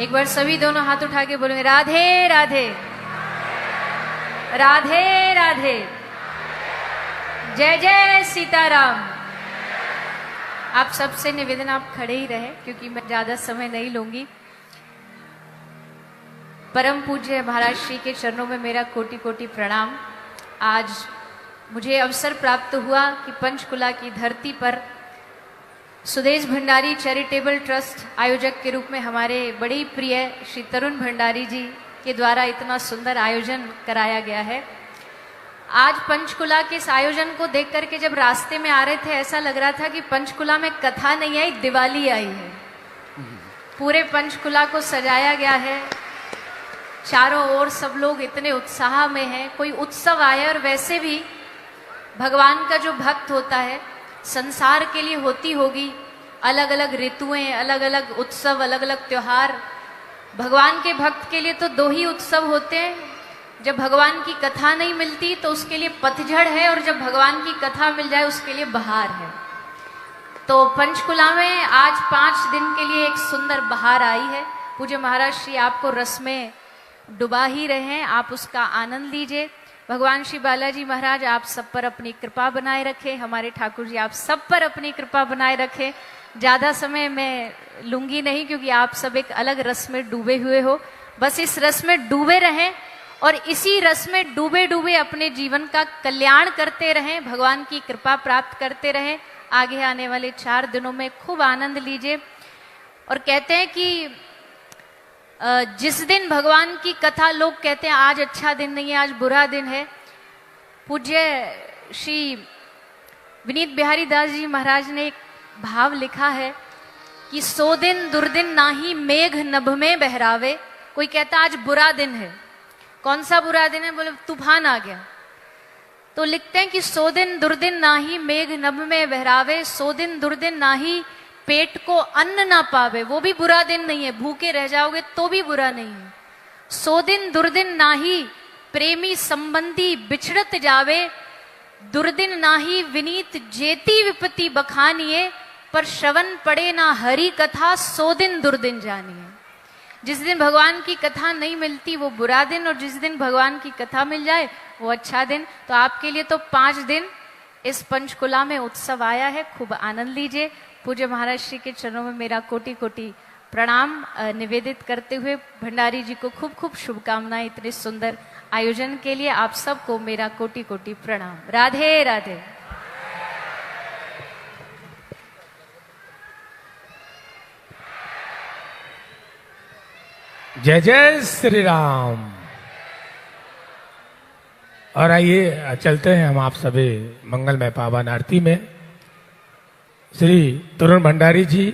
Speaker 5: एक बार सभी दोनों हाथ उठा के बोलेंगे राधे राधे, राधे राधे, जय जय सीताराम। आप सबसे निवेदन आप खड़े ही रहे क्योंकि मैं ज्यादा समय नहीं लूंगी। परम पूज्य महाराज श्री के चरणों में मेरा कोटि कोटि प्रणाम। आज मुझे अवसर प्राप्त हुआ कि पंचकुला की धरती पर सुदेश भंडारी चैरिटेबल ट्रस्ट आयोजक के रूप में हमारे बड़े ही प्रिय श्री तरुण भंडारी जी के द्वारा इतना सुंदर आयोजन कराया गया है। आज पंचकुला के इस आयोजन को देख करके जब रास्ते में आ रहे थे ऐसा लग रहा था कि पंचकुला में कथा नहीं आई, दिवाली आई है। पूरे पंचकुला को सजाया गया है, चारों ओर सब लोग इतने उत्साह में हैं। कोई उत्सव आए, और वैसे भी भगवान का जो भक्त होता है संसार के लिए होती होगी अलग अलग ऋतुएं, अलग अलग उत्सव, अलग अलग त्योहार। भगवान के भक्त के लिए तो दो ही उत्सव होते हैं, जब भगवान की कथा नहीं मिलती तो उसके लिए पतझड़ है, और जब भगवान की कथा मिल जाए उसके लिए बहार है। तो पंचकुला में आज 5 दिन के लिए एक सुंदर बहार आई है। पूज्य महाराज श्री आपको रस में डुबा ही रहे हैं, आप उसका आनंद लीजिए। भगवान श्री बालाजी महाराज आप सब पर अपनी कृपा बनाए रखे, हमारे ठाकुर जी आप सब पर अपनी कृपा बनाए रखे। ज़्यादा समय मैं लूंगी नहीं क्योंकि आप सब एक अलग रस में डूबे हुए हो। बस इस रस में डूबे रहें और इसी रस में डूबे डूबे अपने जीवन का कल्याण करते रहें, भगवान की कृपा प्राप्त करते रहें। आगे आने वाले 4 दिनों में खूब आनंद लीजिए। और कहते हैं कि जिस दिन भगवान की कथा, लोग कहते हैं आज अच्छा दिन नहीं है, आज बुरा दिन है। पूज्य श्री विनीत बिहारी दास जी महाराज ने एक भाव लिखा है कि 100 दिन दुर्दिन नाही मेघ नभ में बहरावे। कोई कहता आज बुरा दिन है, कौन सा बुरा दिन है? बोले तूफान आ गया। तो लिखते हैं कि 100 दिन दुर्दिन नाही मेघ नभ में बहरावे, 100 दिन दुर्दिन नाही पेट को अन्न ना पावे। वो भी बुरा दिन नहीं है, भूखे रह जाओगे तो भी बुरा नहीं है। 100 दिन दुर्दिन नाही प्रेमी संबंधी बिछड़त जावे, दुर्दिन नाही विनीत जेती विपत्ति बखानिए, पर श्रवण पड़े ना हरि कथा 100 दिन दुर्दिन जानिए। जिस दिन भगवान की कथा नहीं मिलती वो बुरा दिन, और जिस दिन भगवान की कथा मिल जाए वो अच्छा दिन। तो आपके लिए तो 5 दिन इस पंचकुला में उत्सव आया है, खूब आनंद लीजिए। पूज्य महाराज श्री के चरणों में मेरा कोटि कोटि प्रणाम निवेदित करते हुए भंडारी जी को खूब खूब शुभकामनाएं इतने सुंदर आयोजन के लिए। आप सबको मेरा कोटि कोटि प्रणाम। राधे राधे।
Speaker 3: जय जय श्री राम। और आइए चलते हैं हम आप सभी मंगलमय पावन आरती में। श्री तरुण भंडारी जी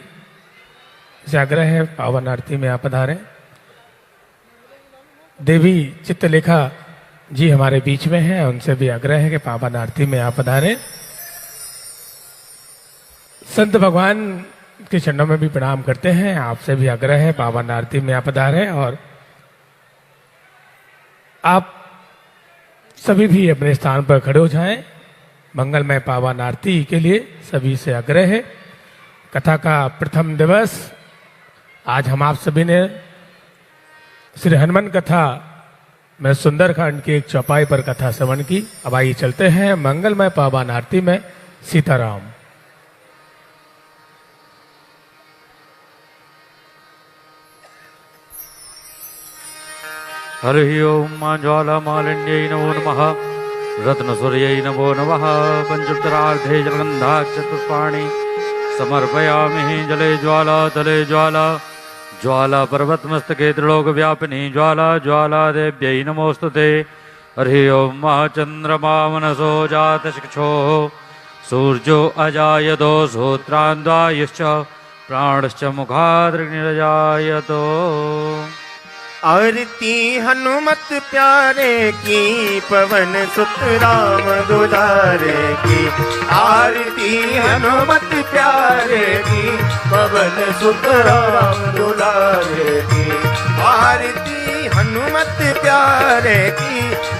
Speaker 3: से आग्रह है पावन आरती में आप पधारें। देवी चित्रलेखा जी हमारे बीच में हैं, उनसे भी आग्रह है कि पावन आरती में आप पधारें। संत भगवान के चरणों में भी प्रणाम करते हैं, आपसे भी आग्रह है पावन आरती में आप पधारें। और आप सभी भी अपने स्थान पर खड़े हो जाएं। मंगलमय पावन आरती के लिए सभी से आग्रह है। कथा का प्रथम दिवस आज हम आप सभी ने श्री हनुमान कथा में सुंदरकांड की एक चौपाई पर कथा श्रवण की। अब आइए चलते हैं मंगलमय पावन आरती में। सीताराम।
Speaker 6: हरि ओम मां ज्वाला मालिन्यै नमो नमः। रत्नसूर्यै नमो नमः। पंचोत्तरार्धे जलगन्धाक्षपुष्पाणि समर्पयामि। जले ज्वाला तले ज्वाला, ज्वाला पर्वतमस्तके त्रिलोकव्यापिनी ज्वाला, ज्वाला देव्यै नमोस्तुते। हरि ओम मा चन्द्रमा मनसो जातशिक्षो, सूर्यो अजायतो श्रोत्रान्वायुश्च, प्राणश्च मुखादग्निरजायतो।
Speaker 4: आरती हनुमत प्यारे की, पवन सुत राम दुलारे की। आरती हनुमत प्यारे की, पवन सुत राम दुलारे की। आरती हनुमत प्यारे की,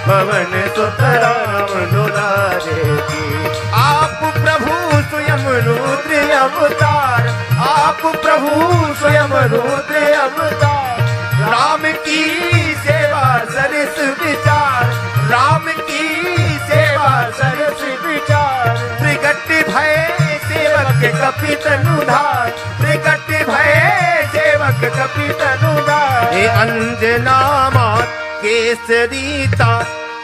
Speaker 4: पवन सुत राम दुलारे की। आप प्रभु स्वयं रुद्र अवतार, अमरूद अवतार, राम की सेवा सरस विचार, राम की सेवा सरस विचार, प्रगट भय सेवक कपि तनुधार, प्रगट भय सेवक कपि तनुधार। हे अंजना मात केसरीता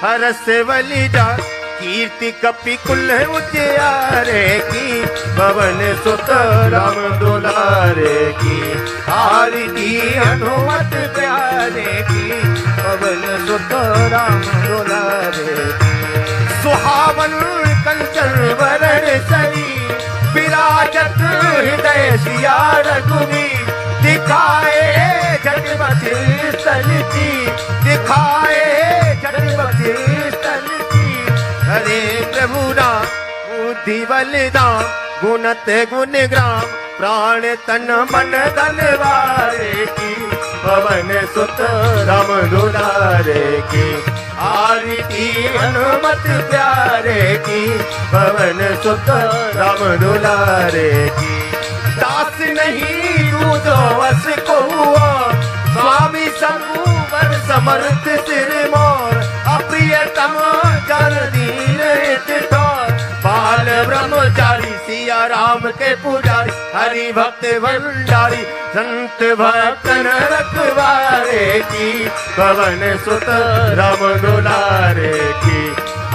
Speaker 4: हरस बलिजा, कीर्ति कपि कुल उजियारे की, पवन सुत राम दुलारे की, आरती हनुमत प्यारे की, पवन सुत राम दुलारे की। सुहावन कंचन वरण सरी, विराजत हृदय सिया रघुवीर, दिखाए जगमति स्थल की, दिखाए जगमति स्थल की। हरे प्रभु राम बुद्धि बलिदान, गुणत गुण ग्राम, प्राण तन मन धन वारे की, पवन सुत राम दुलारे की, आरती हनुमत प्यारे की, पवन सुत राम दुलारे की। दास नहीं दूजो वस को हुआ, स्वामी संभूवर समर्थ सिर मोर, अप्रियतम जन दीन हित ठोर, बाल ब्रह्मचारी सिया राम के पुजारी, हरि भक्त भंडारी संत भक्तन रखवारे की, पवन सुत राम दुलारे की,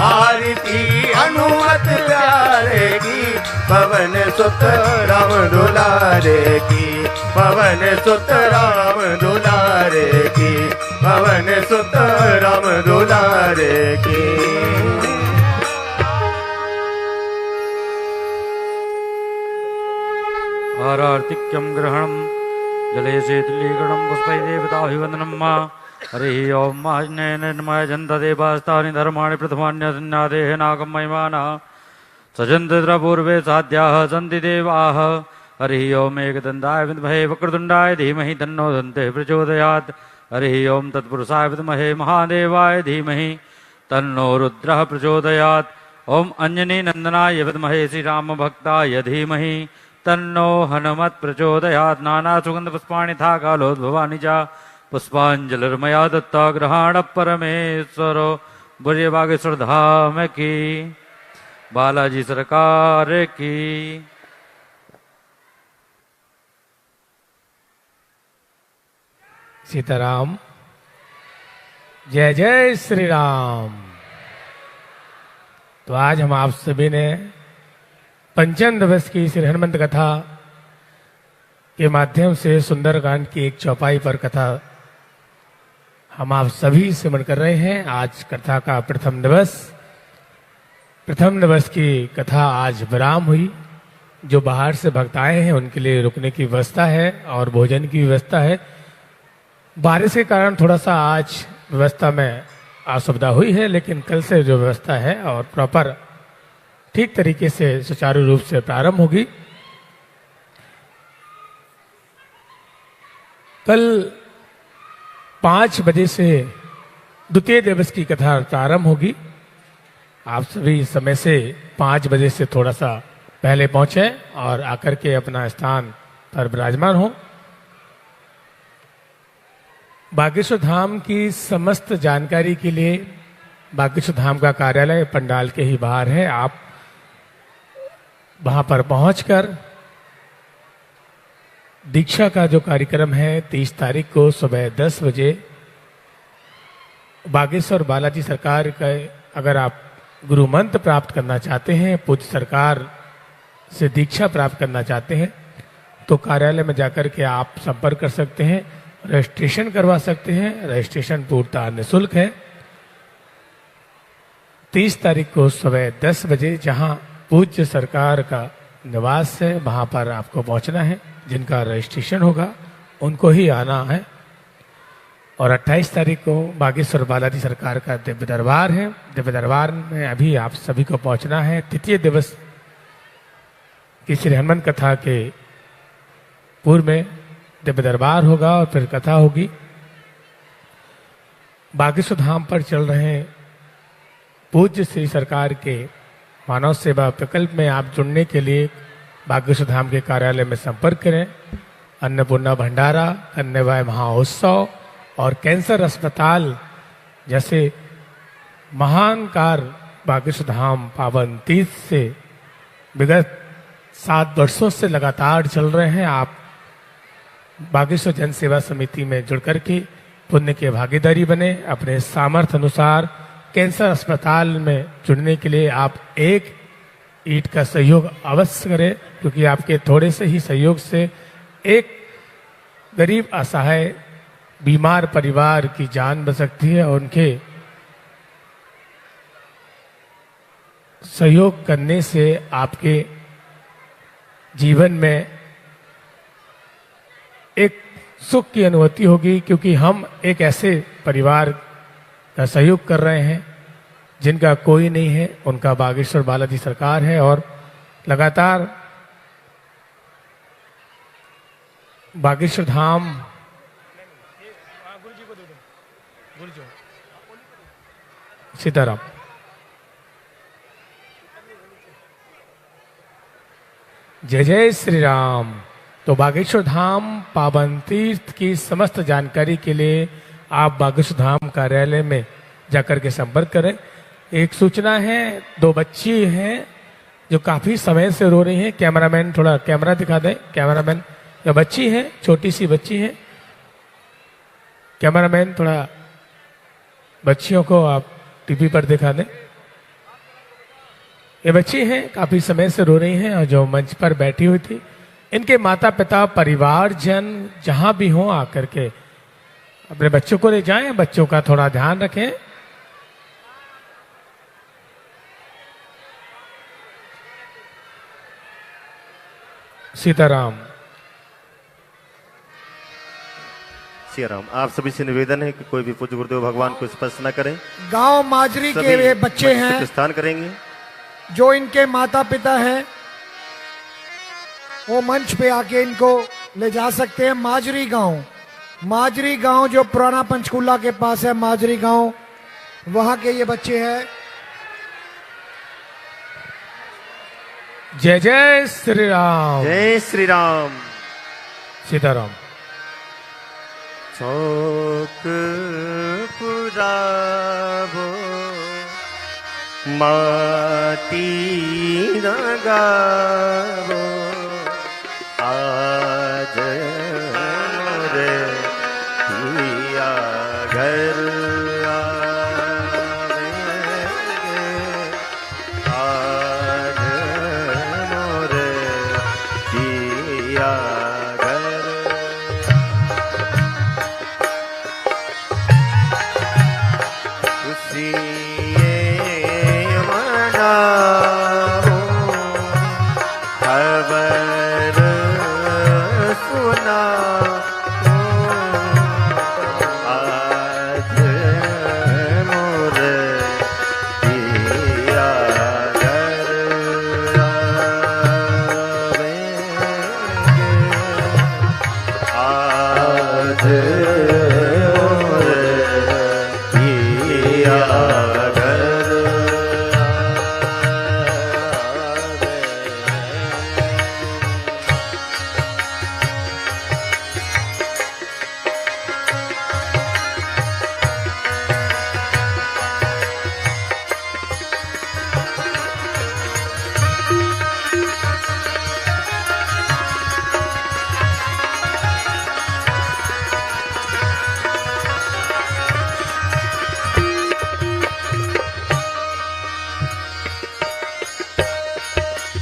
Speaker 4: आरती हनुमत प्यारे की, पवन सुत राम दुलारे की, पवन सुत राम दुलारे की, पवन सुत राम दुलारे की।
Speaker 6: आरार्तिक्यं ग्रहणं जले शीतलीकरणं पुष्पै देवताभिवन्दनं मा। हरि ओं महाजनमय जन्तदेवास्तानि धर्माणि प्रथमान्यसन्न्यादेः नागं महिमानः सजन्तपूर्वे साध्याः सन्ति देवाः। हरि ओं एकदन्ताय विद्महे वक्रतुण्डाय धीमहि तन्नो दन्तिः प्रचोदयात्। हरि ओं तत्पुरुषाय विद्महे महादेवाय धीमहि तन्नो रुद्रः प्रचोदयात्। ओं अंजनी नंदनाय विद्महे श्रीरामभक्ताय धीमहि तन्नो हनुमत् प्रचोदयात्। नाना सुगंध पुष्पाणि था कालोद्भवानि च पुष्पांजलिर्मया दत्ता ग्रहण परमेश्वरो। बुरे बागेश्वर धाम की, बालाजी सरकार की।
Speaker 3: सीताराम। जय जय श्री राम। तो आज हम आप सभी ने पंचम दिवस की श्री हनुमंत कथा के माध्यम से सुंदरकांड की एक चौपाई पर कथा हम आप सभी श्रवण कर रहे हैं। आज कथा का प्रथम दिवस की कथा आज विराम हुई। जो बाहर से भक्त आए हैं उनके लिए रुकने की व्यवस्था है और भोजन की व्यवस्था है। बारिश के कारण थोड़ा सा आज व्यवस्था में असुविधा हुई है, लेकिन कल से जो व्यवस्था है और प्रॉपर ठीक तरीके से सुचारू रूप से प्रारंभ होगी। कल 5 बजे से द्वितीय दिवस की कथा प्रारंभ होगी। आप सभी समय से 5 बजे से थोड़ा सा पहले पहुंचे और आकर के अपना स्थान पर विराजमान हो। बागेश्वर धाम की समस्त जानकारी के लिए बागेश्वर धाम का कार्यालय पंडाल के ही बाहर है। आप वहां पर पहुंचकर दीक्षा का जो कार्यक्रम है 30 तारीख को सुबह 10 बजे बागेश्वर बालाजी सरकार का, अगर आप गुरु मंत्र प्राप्त करना चाहते हैं, पूज्य सरकार से दीक्षा प्राप्त करना चाहते हैं, तो कार्यालय में जाकर के आप संपर्क कर सकते हैं, रजिस्ट्रेशन करवा सकते हैं। रजिस्ट्रेशन पूर्णतः निःशुल्क है। 30 तारीख को सुबह 10 बजे जहां पूज्य सरकार का निवास है वहां पर आपको पहुंचना है। जिनका रजिस्ट्रेशन होगा उनको ही आना है। और 28 तारीख को बागेश्वर बालाजी सरकार का दिव्य दरबार है। दिव्य दरबार में अभी आप सभी को पहुंचना है। तृतीय दिवस की श्री हनुमंत कथा के पूर्व में दिव्य दरबार होगा और फिर कथा होगी। बागेश्वर धाम पर चल रहे पूज्य श्री सरकार के मानव सेवा प्रकल्प में आप जुड़ने के लिए बागेश्वर धाम के कार्यालय में संपर्क करें।
Speaker 7: अन्नपूर्णा भंडारा, कन्याबाई महाउत्सव और कैंसर अस्पताल जैसे महान कार्य बागेश्वर धाम पावन तीर्थ से विगत 7 वर्षों से लगातार चल रहे हैं। आप बागेश्वर जन सेवा समिति में जुड़ करके पुण्य के भागीदारी बने। अपने सामर्थ्य अनुसार कैंसर अस्पताल में जुड़ने के लिए आप एक ईंट का सहयोग अवश्य करें, क्योंकि आपके थोड़े से ही सहयोग से एक गरीब असहाय बीमार परिवार की जान बच सकती है। और उनके सहयोग करने से आपके जीवन में एक सुख की अनुभूति होगी, क्योंकि हम एक ऐसे परिवार का सहयोग कर रहे हैं जिनका कोई नहीं है, उनका बागेश्वर बालाजी सरकार है। और लगातार बागेश्वर धाम सीताराम जय जय श्री राम। तो बागेश्वर धाम पावन तीर्थ की समस्त जानकारी के लिए आप बागेश्वर धाम कार्यालय में जाकर के संपर्क करें। एक सूचना है, 2 बच्ची हैं जो काफी समय से रो रही हैं। कैमरामैन थोड़ा कैमरा दिखा दें। कैमरामैन, या बच्ची है, छोटी सी बच्ची है। कैमरामैन थोड़ा बच्चियों को आप टीवी पर दिखा दें। ये बच्ची हैं, काफी समय से रो रही हैं और जो मंच पर बैठी हुई थी। इनके माता पिता परिवारजन जहां भी हों आकर के अपने बच्चों को ले जाएं, बच्चों का थोड़ा ध्यान रखें। सीताराम।
Speaker 4: सियाराम। आप सभी से निवेदन है कि कोई भी पूज्य गुरुदेव भगवान को स्पर्श न करें।
Speaker 2: गांव माजरी के वे बच्चे हैं
Speaker 4: स्थान करेंगे
Speaker 2: जो इनके माता पिता हैं, वो मंच पे आके इनको ले जा सकते हैं। माजरी गांव जो पुराना पंचकूला के पास है, माजरी गांव, वहां के ये बच्चे हैं।
Speaker 7: जय जय श्री राम।
Speaker 4: जय श्री राम।
Speaker 7: सीताराम।
Speaker 4: चौक पुराबो माटी नगाबो आज मोरे पिया घर आवेंगे आज मोरे पिया घर खुशिये मनाओ खबर सुनाओ आज मोरे पिया घर आवेंगे आज मोरे पिया घर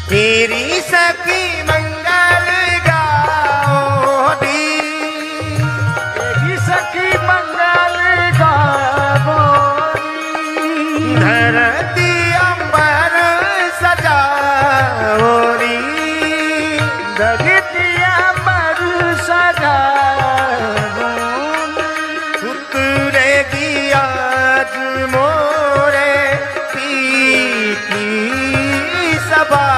Speaker 4: तेरी सखी मंगल गाओ तेरी सखी मंगल गाओ धरती अंबर सजाओरी धरती अंबर सजाओ उतरेगी आज मोरे पीठी सभा